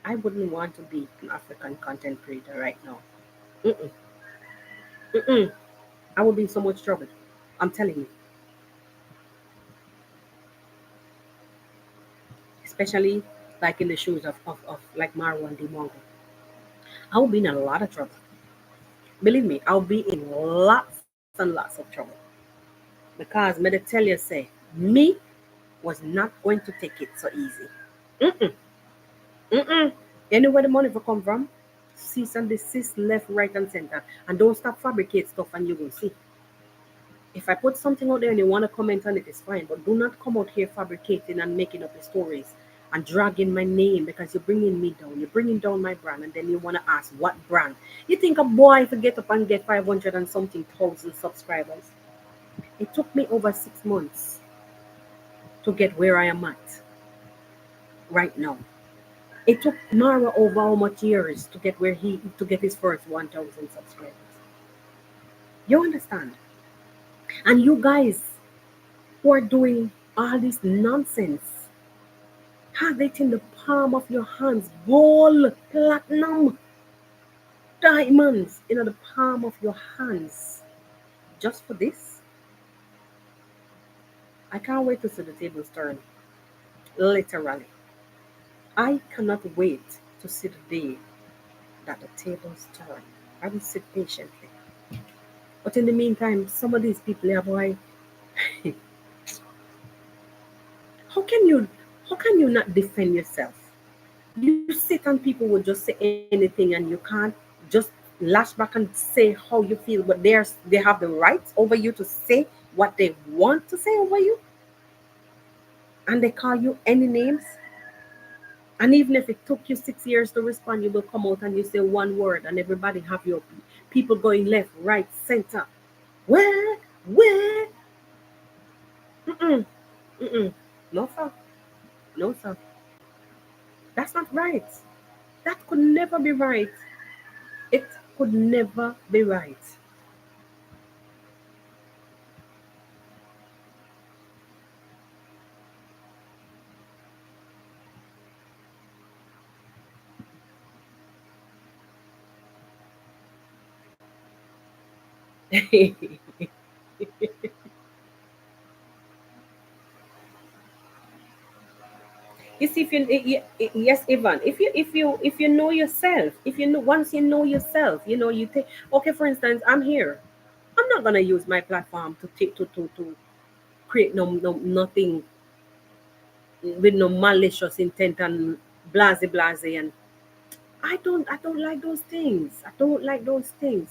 I wouldn't want to be an African content creator right now. Mm-mm, mm-mm. I would be in so much trouble. I'm telling you, especially like in the shoes of like Marwa and deemwango. I would be in a lot of trouble. Believe me, I'll be in lots and lots of trouble. Because may I tell you, say, me was not going to take it so easy. Mm-mm, mm-mm. You know where the money will come from? Cease and desist, left, right, and center. And don't stop fabricate stuff and you will see. If I put something out there and you want to comment on it, it's fine. But do not come out here fabricating and making up the stories and dragging my name because you're bringing me down. You're bringing down my brand. And then you want to ask, what brand? You think a boy if get up and get 500 and something thousand subscribers? It took me over 6 months to get where I am at right now. It took Mara over how much years to get where he to get his first 1,000 subscribers. You understand? And you guys who are doing all this nonsense, have it in the palm of your hands, gold, platinum, diamonds in the palm of your hands. Just for this, I can't wait to see the tables turn. Literally, I cannot wait to see the day that the tables turn. I will sit patiently. But in the meantime, some of these people here, boy, how can you how can you not defend yourself? You sit and people will just say anything and you can't just lash back and say how you feel, but they have the right over you to say what they want to say over you, and they call you any names. And even if it took you 6 years to respond, you will come out and you say one word, and everybody have your people going left, right, center. Where? Mm-mm, mm-mm. No, sir. No, sir. That's not right. That could never be right. It could never be right. You see, if yes, Ivan, if you know yourself, if you know once you know yourself, you take. Okay, for instance, I'm here. I'm not gonna use my platform to take to create nothing with no malicious intent and blase and I don't like those things. I don't like those things.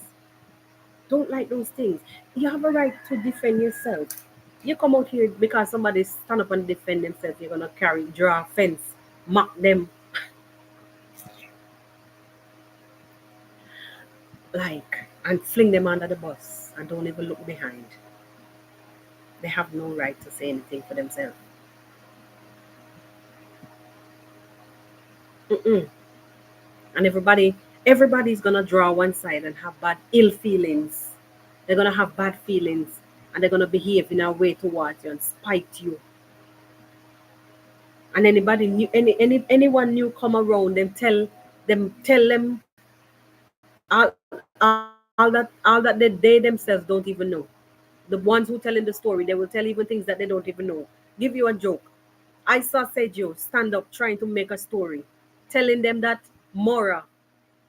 Don't like those things. You have a right to defend yourself. You come out here because somebody stand up and defend themselves, you're gonna draw a fence, mock them, and fling them under the bus and don't even look behind. They have no right to say anything for themselves. Mm-mm. And everybody's gonna draw one side and have bad ill feelings. They're gonna have bad feelings and they're gonna behave in a way towards you and spite you. And anybody new anyone new come around tell them all that they themselves don't even know. The ones who telling the story, they will tell even things that they don't even know. Give you a joke. I saw Sergio stand up trying to make a story, telling them that Mora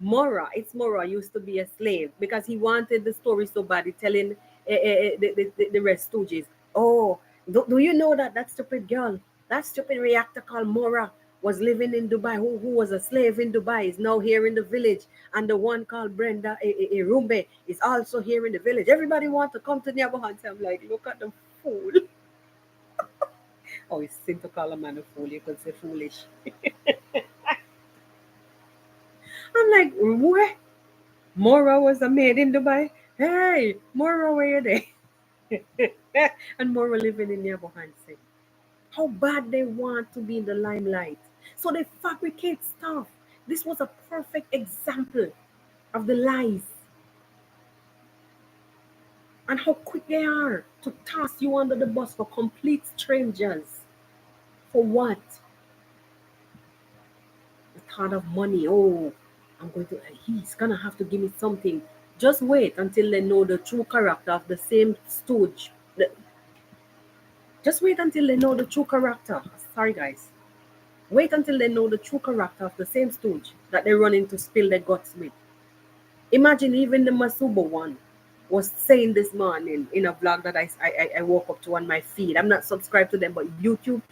used to be a slave because he wanted the story so bad. He telling the rest stooges, oh, do you know that stupid girl, that stupid reactor called Mora was living in Dubai, who was a slave in Dubai, is now here in the village, and the one called Brenda Irumbe is also here in the village. Everybody want to come to Nyabohan. I'm like, look at the fool. Oh, it's sin to call a man a fool. You could say foolish. I'm like, what? Mora was a maid in Dubai. Hey, Mora, where you there? And Mora living in Yabohanse. How bad they want to be in the limelight. So they fabricate stuff. This was a perfect example of the lies and how quick they are to toss you under the bus for complete strangers. For what? The thought of money. Oh, he's gonna have to give me something. Just wait until they know the true character of the same stooge. Just wait until they know the true character. Sorry, guys. Wait until they know the true character of the same stooge that they run in to spill their guts with. Imagine even the Masuba one was saying this morning in a vlog that I woke up to on my feed. I'm not subscribed to them, but YouTube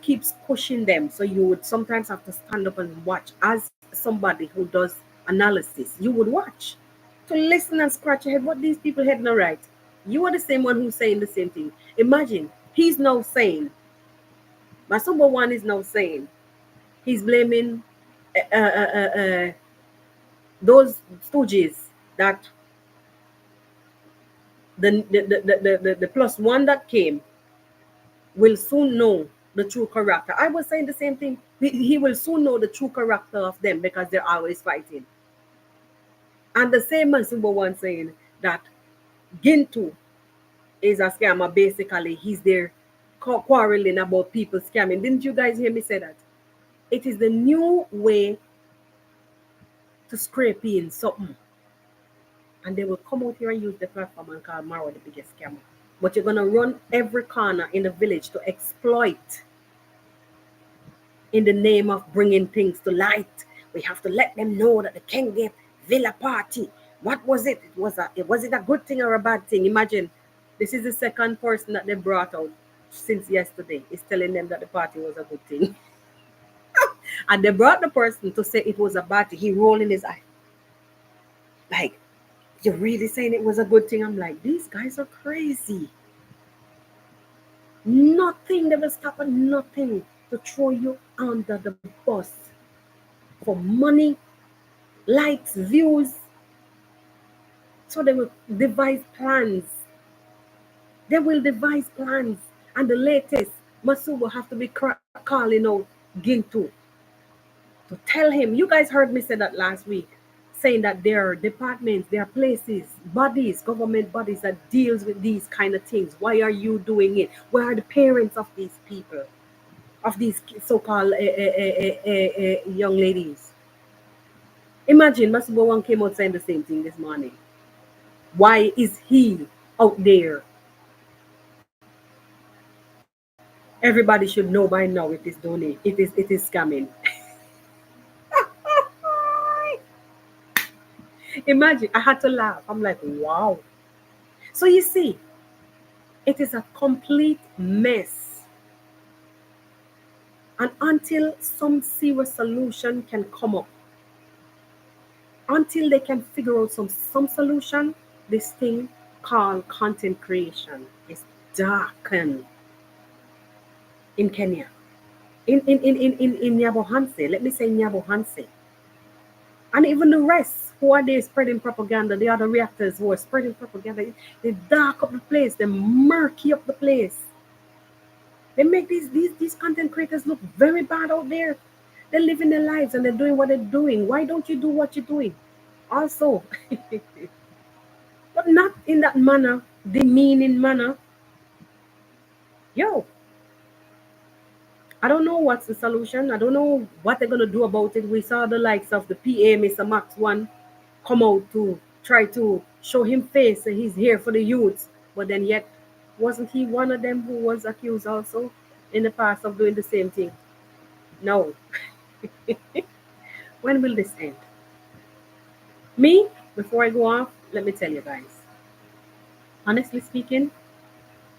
keeps pushing them. So you would sometimes have to stand up and watch. As somebody who does analysis, you would watch to listen and scratch your head. What these people had no right. You are the same one who's saying the same thing. Imagine he's now saying, Masuba one is now saying, he's blaming uh, uh, uh, uh, those stooges that the plus one that came will soon know the true character. I was saying the same thing. He will soon know the true character of them because they're always fighting. And the same as Simba one saying that Gintu is a scammer. Basically, he's there quarreling about people scamming. Didn't you guys hear me say that? It is the new way to scrape in something. And they will come out here and use the platform and call Marwa the biggest scammer. But you're gonna run every corner in the village to exploit in the name of bringing things to light. We have to let them know that the Kenge Villa party. What was it? Was it a good thing or a bad thing? Imagine this is the second person that they brought out since yesterday. Is telling them that the party was a good thing. And they brought the person to say it was a bad thing. He rolling his eye. Like, you're really saying it was a good thing? I'm like, these guys are crazy. Nothing, they will stop at nothing to throw you under the bus for money, likes, views. So they will devise plans. They will devise plans. And the latest, Masu will have to be calling out Gintu to tell him. You guys heard me say that last week, saying that there are departments, there are places, bodies, government bodies that deals with these kind of things. Why are you doing it? Where are the parents of these people? Of these so-called young ladies. Imagine Masubo One came out saying the same thing this morning. Why is he out there? Everybody should know by now it is donate. It is scamming. Imagine, I had to laugh. I'm like, wow. So you see, it is a complete mess. And until some serious solution can come up, until they can figure out some solution, this thing called content creation is darkened in Kenya. In Nyabohanse, let me say Nyabohanse. And even the rest who are there spreading propaganda, the other reactors who are spreading propaganda, they dark up the place, they murky up the place. They make these content creators look very bad out there. They're living their lives and they're doing what they're doing. Why don't you do what you're doing? Also, but not in that manner, demeaning manner. Yo, I don't know what's the solution. I don't know what they're gonna do about it. We saw the likes of the PA, Mr. Max One, come out to try to show him face and he's here for the youths. But then yet, wasn't he one of them who was accused also in the past of doing the same thing? No. When will this end? Me, before I go off, let me tell you guys. Honestly speaking,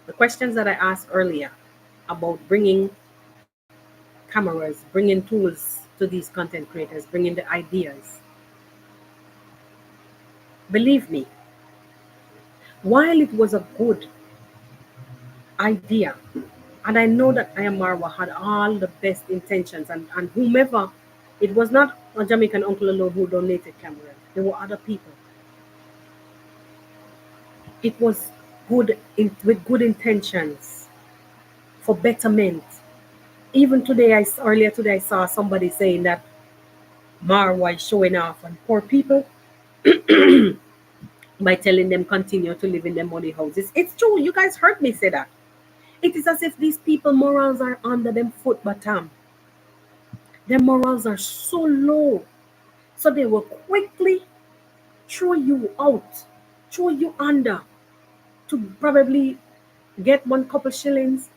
the questions that I asked earlier about bringing cameras, bringing tools to these content creators, bringing the ideas. Believe me, while it was a good idea, and I know that iammarwa had all the best intentions, and whomever, it was not a Jamaican uncle alone who donated cameras. There were other people. It was with good intentions for betterment. Even today, earlier today, I saw somebody saying that Marwa is showing off on poor people by telling them continue to live in their money houses. It's true. You guys heard me say that. It is as if these people morals are under them foot bottom. Their morals are so low. So they will quickly throw you out, throw you under to probably get one couple shillings,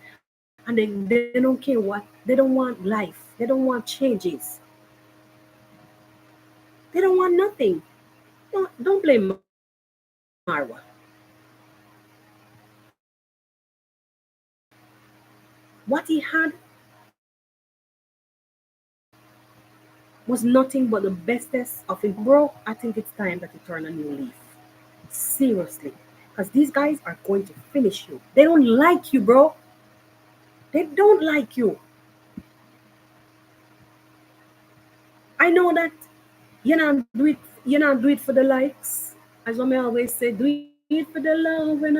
and they don't care what. They don't want life. They don't want changes. They don't want nothing. Don't blame Marwa. What he had was nothing but the bestest of him. Bro, I think it's time that you turn a new leaf. Seriously. Because these guys are going to finish you. They don't like you, bro. They don't like you. I know that you not do it for the likes. As I always say, do it for the love and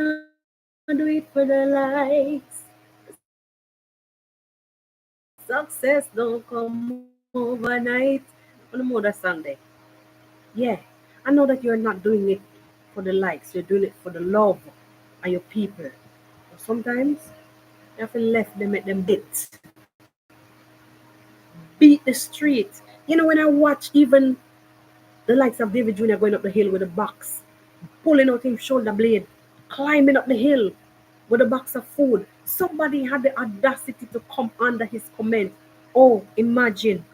I do it for the likes. Success don't come overnight. On the mother Sunday. Yeah. I know that you're not doing it for the likes. You're doing it for the love of your people. But sometimes you have to left them at them beat the street. You know, when I watch even the likes of David Jr. going up the hill with a box, pulling out his shoulder blade, climbing up the hill with a box of food. Somebody had the audacity to come under his comment. Oh, imagine,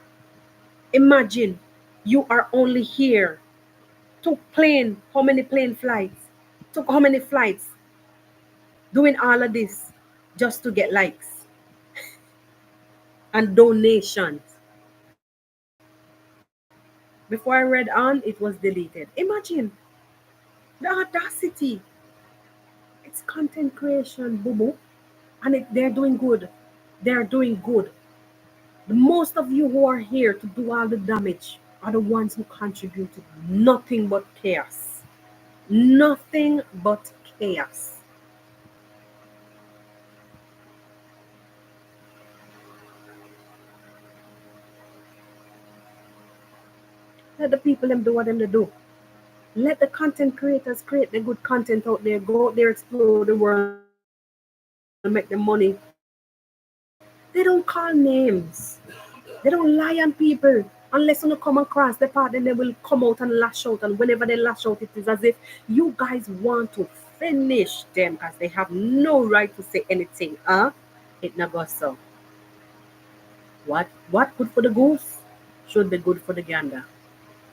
you are only here. How many plane flights? Took how many flights doing all of this just to get likes and donations. Before I read on, it was deleted. Imagine the audacity. It's content creation, boo boo. And they're doing good. They're doing good. The most of you who are here to do all the damage are the ones who contributed nothing but chaos. Nothing but chaos. Let the people them do what them they do. Let the content creators create the good content out there. Go out there, explore the world, and make them money. They don't call names. They don't lie on people. Unless you come across the part, then they will come out and lash out. And whenever they lash out, it is as if you guys want to finish them because they have no right to say anything. It not go so. What good for the goose should be good for the gander.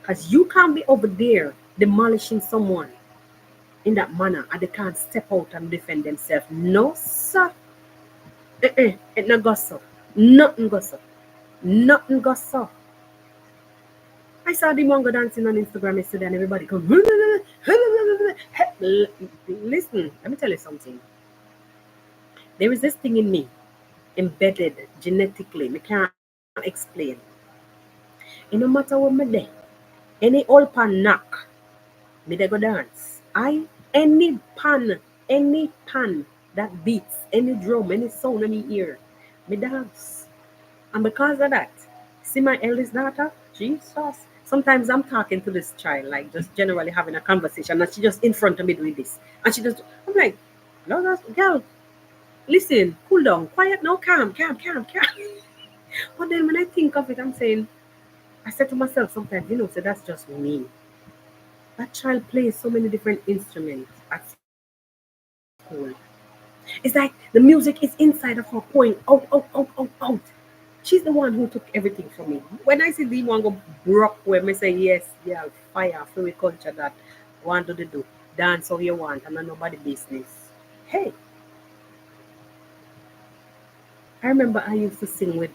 Because you can't be over there demolishing someone in that manner and they can't step out and defend themselves. No, sir. It not go so. Nothing go so. Nothing go so. I saw the Mongo dancing on Instagram yesterday and everybody come. Listen, let me tell you something. There is this thing in me, embedded genetically. I can't explain. It no matter what me day, any old pan knock, me they go dance. Any pan that beats, any drum, any sound in me ear, me dance. And because of that, see my eldest daughter, Jesus. Sometimes I'm talking to this child, like just generally having a conversation, and she just in front of me doing this. And she just, I'm like, no, girl, listen, cool down, quiet now, calm. But then when I think of it, I'm saying, I said to myself sometimes, so that's just me. That child plays so many different instruments at school. It's like the music is inside of her pouring out. She's the one who took everything from me. When I see the one go broke where me say, yes, yeah, fire, fluid culture that want to do. Dance how you want and not nobody business. Hey, I remember I used to sing with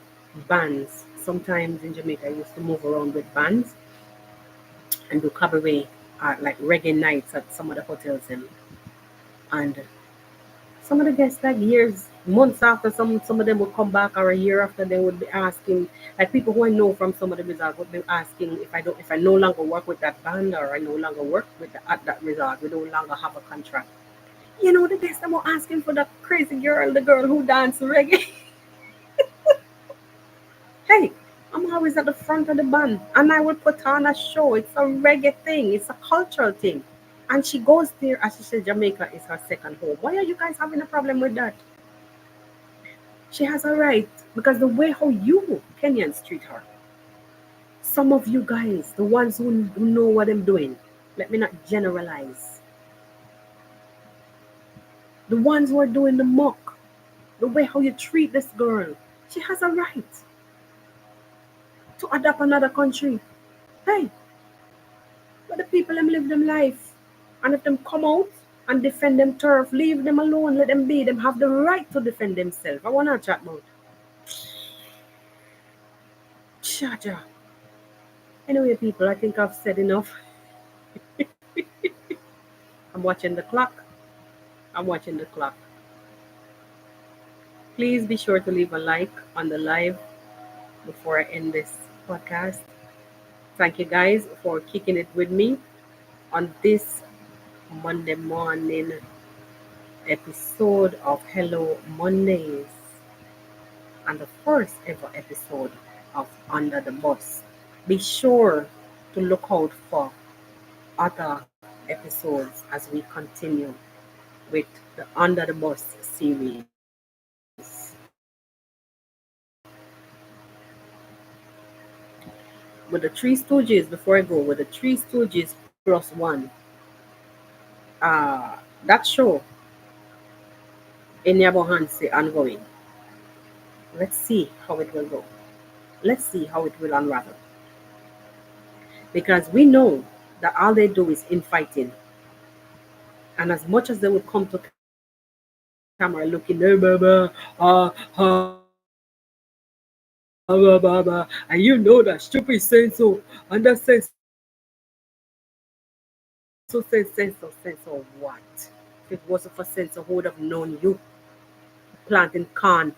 bands. Sometimes in Jamaica, I used to move around with bands and do cabaret, like reggae nights at some of the hotels. And some of the guests, like Months after, some of them would come back, or a year after, they would be asking, like people who I know from some of the resort would be asking if I no longer work with that band, or I no longer work with at that resort, we no longer have a contract. You know, the guests them were asking for that crazy girl, the girl who danced reggae. Hey, I'm always at the front of the band, and I will put on a show. It's a reggae thing. It's a cultural thing. And she goes there, as she said, Jamaica is her second home. Why are you guys having a problem with that? She has a right, because the way how you Kenyans treat her. Some of you guys, the ones who know what I'm doing, let me not generalize. The ones who are doing the mock, the way how you treat this girl, she has a right to adopt another country. Hey, let the people them live them life. And if them come out and defend them turf, leave them alone, let them be. Them have the right to defend themselves. I wanna chat about. Chaja. Anyway, people, I think I've said enough. I'm watching the clock. I'm watching the clock. Please be sure to leave a like on the live before I end this podcast. Thank you guys for kicking it with me on this Monday morning episode of Hello Mondays, and the first ever episode of Under the Bus. Be sure to look out for other episodes as we continue with the Under the Bus series. With the Three Stooges, before I go, with the Three Stooges plus one, that show in Yabohansi ongoing. Let's see how it will go. Let's see how it will unravel. Because we know that all they do is infighting. And as much as they would come to camera looking, and you know that stupid sense so, and that sense so sense of what? If it wasn't for sense, who would have known you planting corn,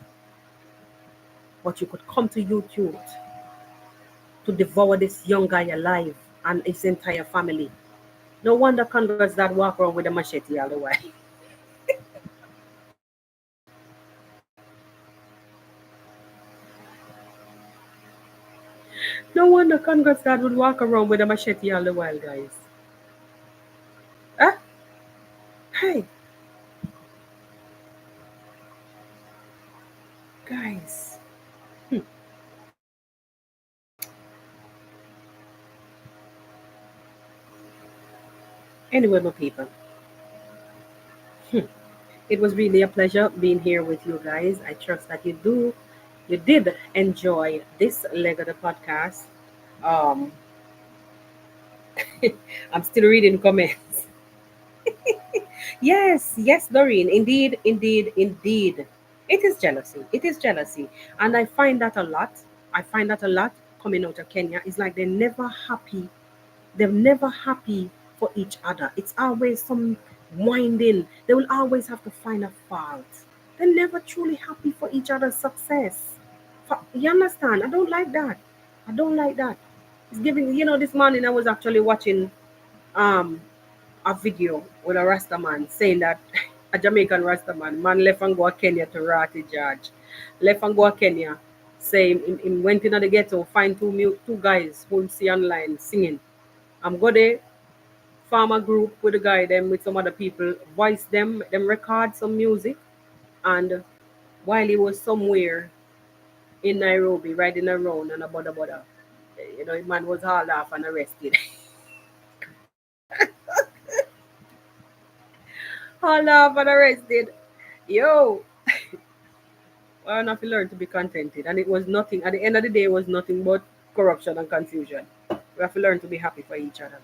but you could come to YouTube to devour this young guy alive and his entire family. No wonder Congress that walk around with a machete all the way. No wonder Congress that would walk around with a machete all the while, guys. Huh? Hey, guys. Anyway, my people, it was really a pleasure being here with you guys. I trust that you did enjoy this leg of the podcast. Um, I'm still reading comments. Yes, yes, Doreen. Indeed, indeed, indeed. It is jealousy. It is jealousy. And I find that a lot. I find that a lot coming out of Kenya. It's like they're never happy. They're never happy for each other. It's always some winding. They will always have to find a fault. They're never truly happy for each other's success. You understand? I don't like that. I don't like that. It's giving, this morning I was actually watching um a video with a Rasta man saying that a Jamaican Rasta man left and go to Kenya to Rati George. Left and go to Kenya. Say him went into the ghetto, find two guys who him see online singing. I'm go there, form a group with the guy, them with some other people, voice them record some music, and while he was somewhere in Nairobi riding around and a bada, the man was hauled off and arrested. Hauled off and arrested. Yo, I have to learn to be contented. And it was nothing, at the end of the day, it was nothing but corruption and confusion. We have to learn to be happy for each other.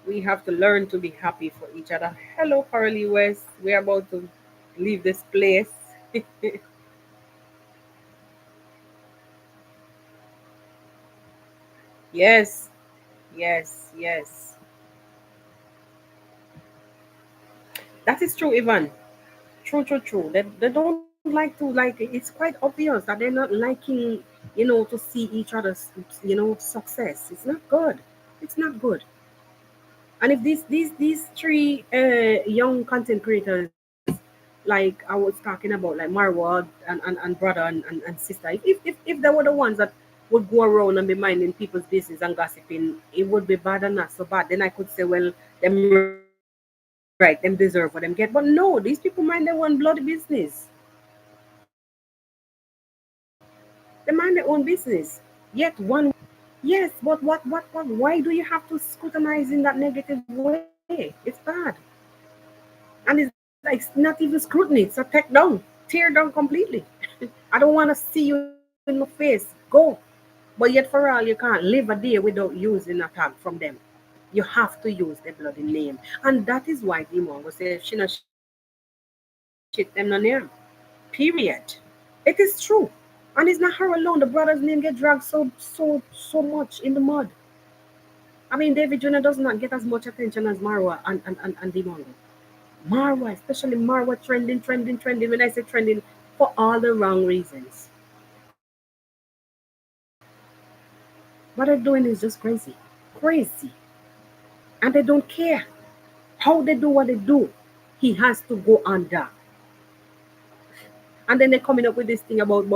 We have to learn to be happy for each other. Hello, Carly West. We're about to leave this place. Yes, yes, yes. That is true, Ivan. True, true, true. They don't like to like. It's quite obvious that they're not liking, to see each other's, success. It's not good. It's not good. And if these three young content creators, like I was talking about, like Marwa and brother and sister, if they were the ones that would go around and be minding people's business and gossiping, it would be bad and not so bad. Then I could say, well, them right, them deserve what them get. But no, these people mind their own bloody business. They mind their own business. Yet yes, but what? Why do you have to scrutinize in that negative way? It's bad. And it's like it's not even scrutiny, it's a take down, tear down completely. I don't want to see you in my face. Go. But yet for all, you can't live a day without using a tag from them. You have to use their bloody name. And that is why Demongo says she not shit them no name. Period. It is true. And it's not her alone. The brother's name get dragged so much in the mud. I mean, David Jr. does not get as much attention as Marwa and Demongo. Marwa, especially Marwa, trending. When I say trending, for all the wrong reasons. What they're doing is just crazy. Crazy. And they don't care. How they do what they do. He has to go under. And then they're coming up with this thing about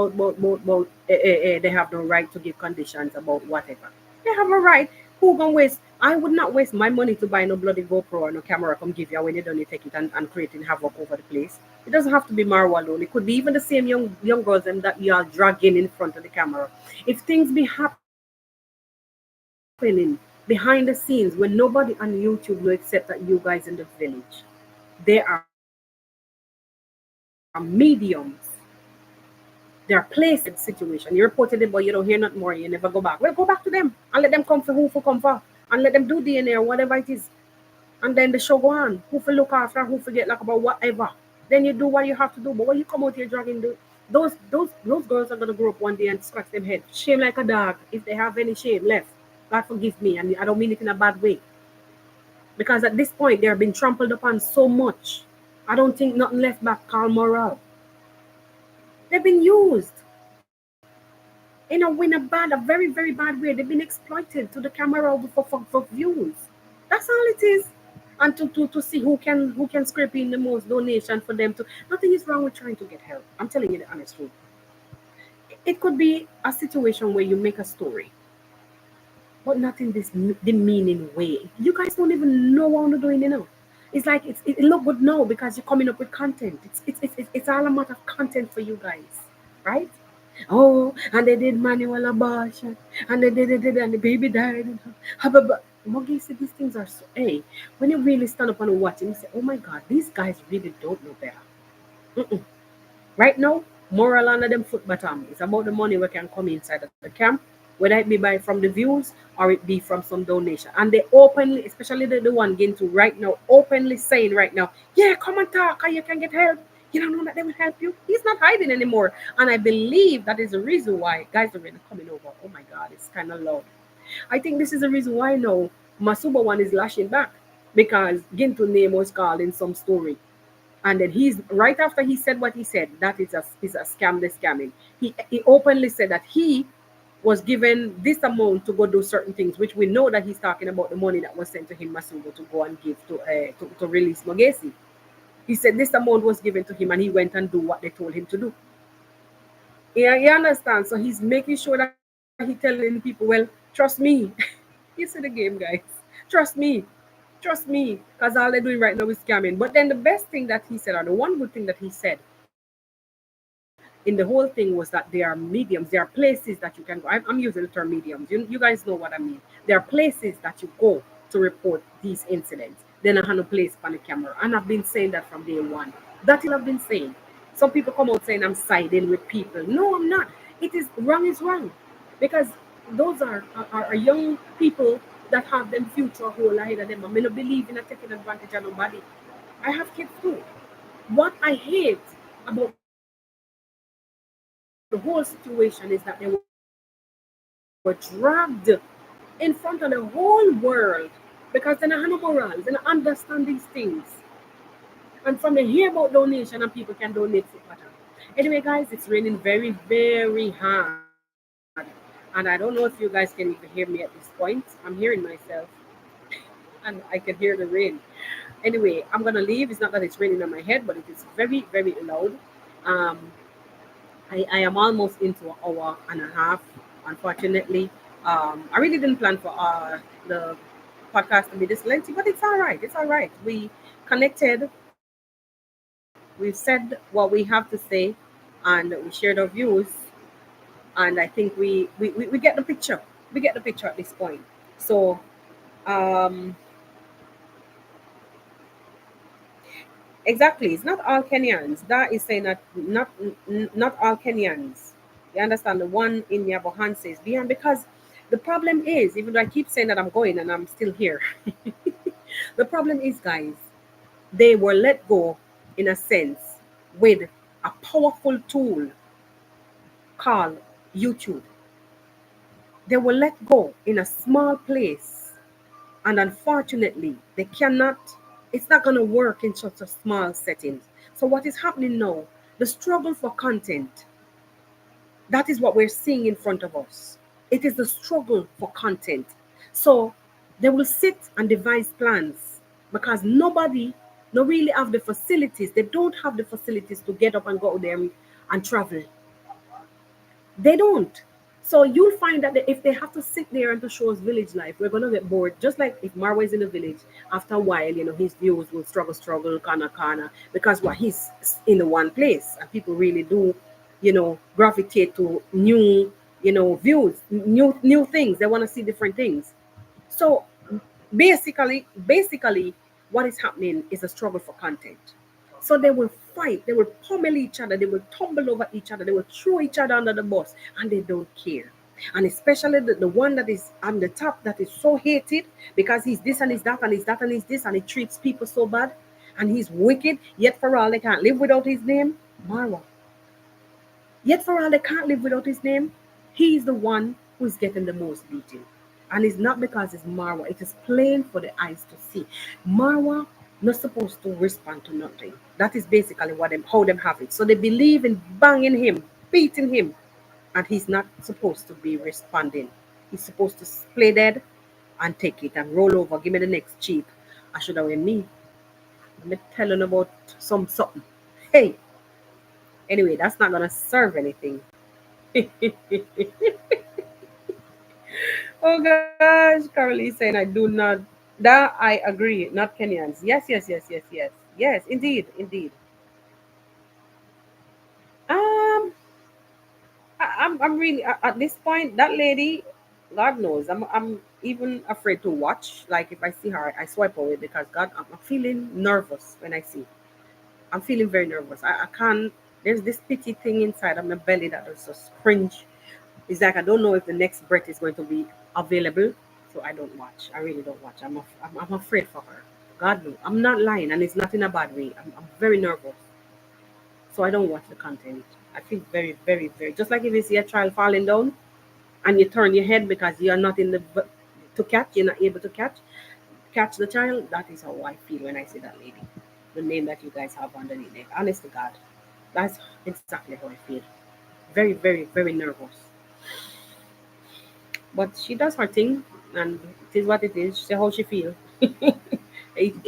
they have no right to give conditions about whatever. They have a right. Who gonna waste? I would not waste my money to buy no bloody GoPro or no camera come give you when you done you take it and creating havoc over the place. It doesn't have to be Marwa alone. It could be even the same young girls them that you are dragging in front of the camera. If things be happening behind the scenes when nobody on YouTube know except that you guys in the village, there are mediums. There are places where you report a situation. You reported it, but you don't hear nothing more. You never go back. Well, go back to them and let them come for who for come for, and let them do DNA or whatever it is. And then the show go on. Who for look after, who forget like about whatever. Then you do what you have to do. But when you come out here dragging those girls are gonna grow up one day and scratch them head. Shame like a dog if they have any shame left. God forgive me, and I don't mean it in a bad way. Because at this point they are being trampled upon so much. I don't think nothing left back calm moral. They've been used in a bad, a very, very bad way. They've been exploited to the camera for views. That's all it is. And to see who can scrape in the most donation for them to. Nothing is wrong with trying to get help. I'm telling you the honest truth. It could be a situation where you make a story, but not in this demeaning way. You guys don't even know what I'm doing, It's like it look good now because you're coming up with content. It's all a matter of content for you guys, right? Oh, and they did manual abortion, and they did it, and the baby died. Mogi said these things are so. Hey, when you really stand up and watch it, you say, "Oh my God, these guys really don't know better." Mm-mm. Right now, moral under them foot bottom. It's about the money we can come inside of the camp, whether it be by from the views or it be from some donation. And they openly, especially the one getting to right now, openly saying right now, yeah, come and talk, and you can get help. You don't know that they will help you. He's not hiding anymore. And I believe that is the reason why guys are really coming over. Oh my God, it's kind of loud. I think this is the reason why now Masuba one is lashing back because Gintu name was called in some story, and then he's right after he said what he said, that is a scam, the scamming. He openly said that he was given this amount to go do certain things, which we know that he's talking about the money that was sent to him Masugo to go and give to release Mogesi. He said this amount was given to him and he went and do what they told him to do. Yeah, you understand? So he's making sure that he's telling people, well, trust me. You see the game, guys. Trust me. Trust me. Because all they're doing right now is scamming. But then the best thing that he said, or the one good thing that he said in the whole thing was that there are mediums, there are places that you can go. I'm using the term mediums. You guys know what I mean. There are places that you go to report these incidents. Then I have no place on the camera. And I've been saying that from day one. That is all I've been saying. Some people come out saying I'm siding with people. No, I'm not. Is wrong. Because those are young people that have them future whole ahead of them. I mean, I believe in taking advantage of nobody. I have kids too. What I hate about the whole situation is that they were dragged in front of the whole world because they don't have no morals, they don't understand these things. And from the hear about donation and people can donate food water. Anyway, guys, it's raining very, very hard. And I don't know if you guys can even hear me at this point. I'm hearing myself and I can hear the rain. Anyway, I'm gonna leave. It's not that it's raining on my head, but it is very, very loud. Um, I am almost into an hour and a half, unfortunately. I really didn't plan for the podcast to be this lengthy, but it's all right. It's all right. We connected, we've said what we have to say, and we shared our views. And I think we get the picture. We get the picture at this point. So, um, exactly, it's not all Kenyans. That is saying that not all Kenyans. You understand? The one in Yabohan says beyond because the problem is, even though I keep saying that I'm going and I'm still here, the problem is, guys, they were let go in a sense with a powerful tool called YouTube. They were let go in a small place, and unfortunately, they cannot. It's not going to work in such a small setting. So what is happening now? The struggle for content. That is what we're seeing in front of us. It is the struggle for content. So they will sit and devise plans because nobody no really have the facilities. They don't have the facilities to get up and go there and travel. They don't. So you'll find that if they have to sit there and to show us village life, we're gonna get bored. Just like if Marwa is in a village, after a while, his views will struggle, kana, because what he's in the one place, and people really do, gravitate to new, views, new things. They want to see different things. So basically, what is happening is a struggle for content. So they will fight, they will pummel each other, they will tumble over each other, they will throw each other under the bus, and they don't care. And especially the one that is on the top that is so hated because he's this and he's that and he's that and he's this and he treats people so bad and he's wicked, yet for all they can't live without his name. Marwa. Yet for all they can't live without his name, he is the one who is getting the most beating. And it's not because it's Marwa, it is plain for the eyes to see. Marwa not supposed to respond to nothing. That is basically how them have it. So they believe in banging him, beating him, and he's not supposed to be responding. He's supposed to play dead and take it and roll over. Give me the next cheap. I should have been me. I'm telling about something. Hey, anyway, that's not gonna serve anything. Oh gosh, Carly saying I do not. That I agree. Not Kenyans. Yes. Yes, indeed, indeed. Um, I'm really at this point. That lady, God knows, I'm even afraid to watch. Like if I see her, I swipe away because God, I'm feeling nervous when I see. I'm feeling very nervous. I can't. There's this pity thing inside of my belly that is just cringe. It's like I don't know if the next breath is going to be available, so I don't watch. I really don't watch. I'm afraid for her. God knows. I'm not lying, and it's not in a bad way. I'm very nervous, so I don't watch the content. I feel very. Just like if you see a child falling down, and you turn your head because you're not in the to catch. You're not able to catch the child. That is how I feel when I see that lady. The name that you guys have underneath it. Honest to God, that's exactly how I feel. Very nervous. But she does her thing, and it is what it is. She how she feel.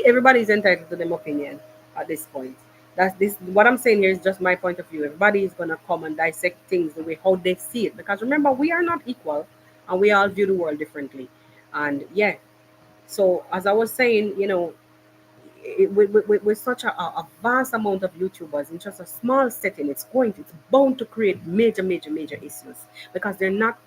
Everybody's entitled to their opinion at this point. That's this. What I'm saying here is just my point of view. Everybody is gonna come and dissect things the way how they see it. Because remember, we are not equal, and we all view the world differently. And yeah, so as I was saying, with such a vast amount of YouTubers in just a small setting, it's bound to create major issues because they're not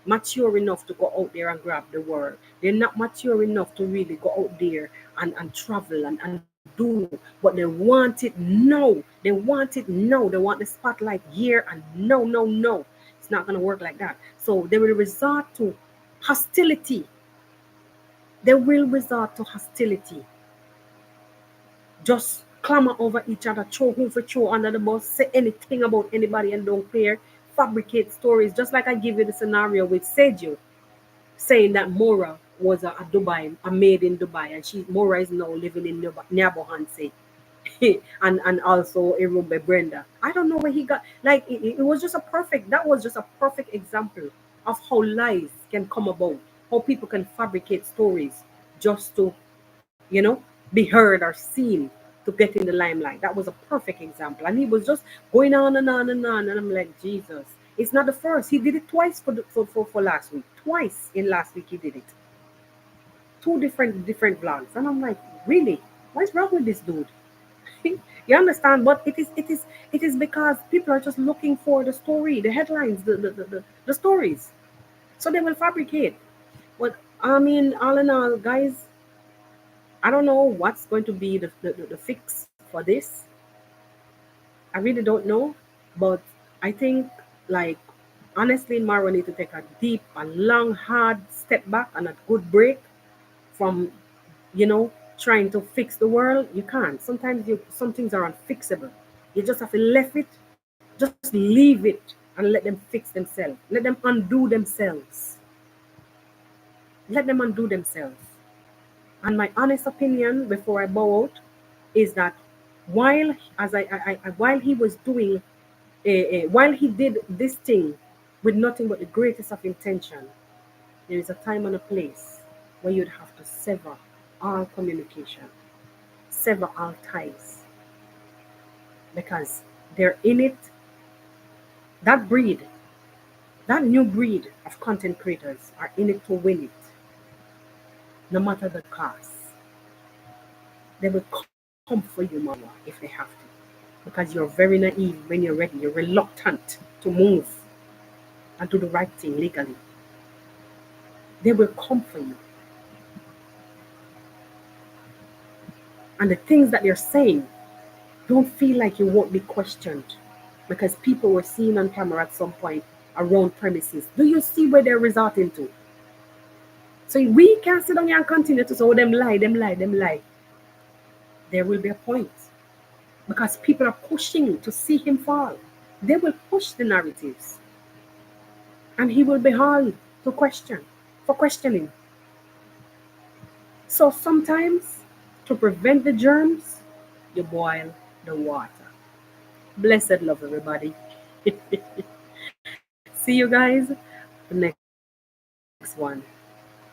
mature enough to go out there and grab the world. They're not mature enough to really go out there and travel and do, but they want it now. They want it now. They want the spotlight here and no. It's not going to work like that. So they will resort to hostility. They will resort to hostility. Just clamor over each other, throw who for throw under the bus, say anything about anybody and don't care, fabricate stories. Just like I give you the scenario with Seju saying that Mora was a Dubai, a maid in Dubai, and Mora is now living in Nyabohanse. and also Irumbe Brenda. I don't know where he got, like, it was just a perfect, that was just a perfect example of how lies can come about, how people can fabricate stories just to, you know, be heard or seen, to get in the limelight. That was a perfect example. And he was just going on and on and on. And I'm like, Jesus. It's not the first. He did it twice for last week. Twice in last week he did it. Two different vlogs. And I'm like, really? What's wrong with this dude? You understand? But it is because people are just looking for the story, the headlines, the stories. So they will fabricate. But I mean, all in all, guys, I don't know what's going to be the fix for this. I really don't know. But I think, like, honestly, Mara need to take a deep and long, hard step back and a good break from, trying to fix the world. You can't. Sometimes some things are unfixable. You just have to leave it, just leave it and let them fix themselves. Let them undo themselves. Let them undo themselves. And my honest opinion before I bow out is that while as while he was doing while he did this thing with nothing but the greatest of intention, there is a time and a place where you'd have to sever all communication, sever all ties, because they're in it. That breed, that new breed of content creators are in it to win it, no matter the cost. They will come for you, Marwa, if they have to, because you're very naive when you're ready. You're reluctant to move and do the right thing legally. They will come for you. And the things that they're saying, don't feel like you won't be questioned, because people were seen on camera at some point around premises. Do you see where they're resorting to? So we can't sit down here and continue to say, oh, them lie, them lie, them lie. There will be a point, because people are pushing to see him fall. They will push the narratives, and he will be held to question for questioning. So sometimes, to prevent the germs, you boil the water. Blessed love, everybody. See you guys the next one.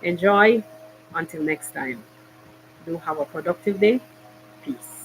Enjoy until next time. Do have a productive day. Peace.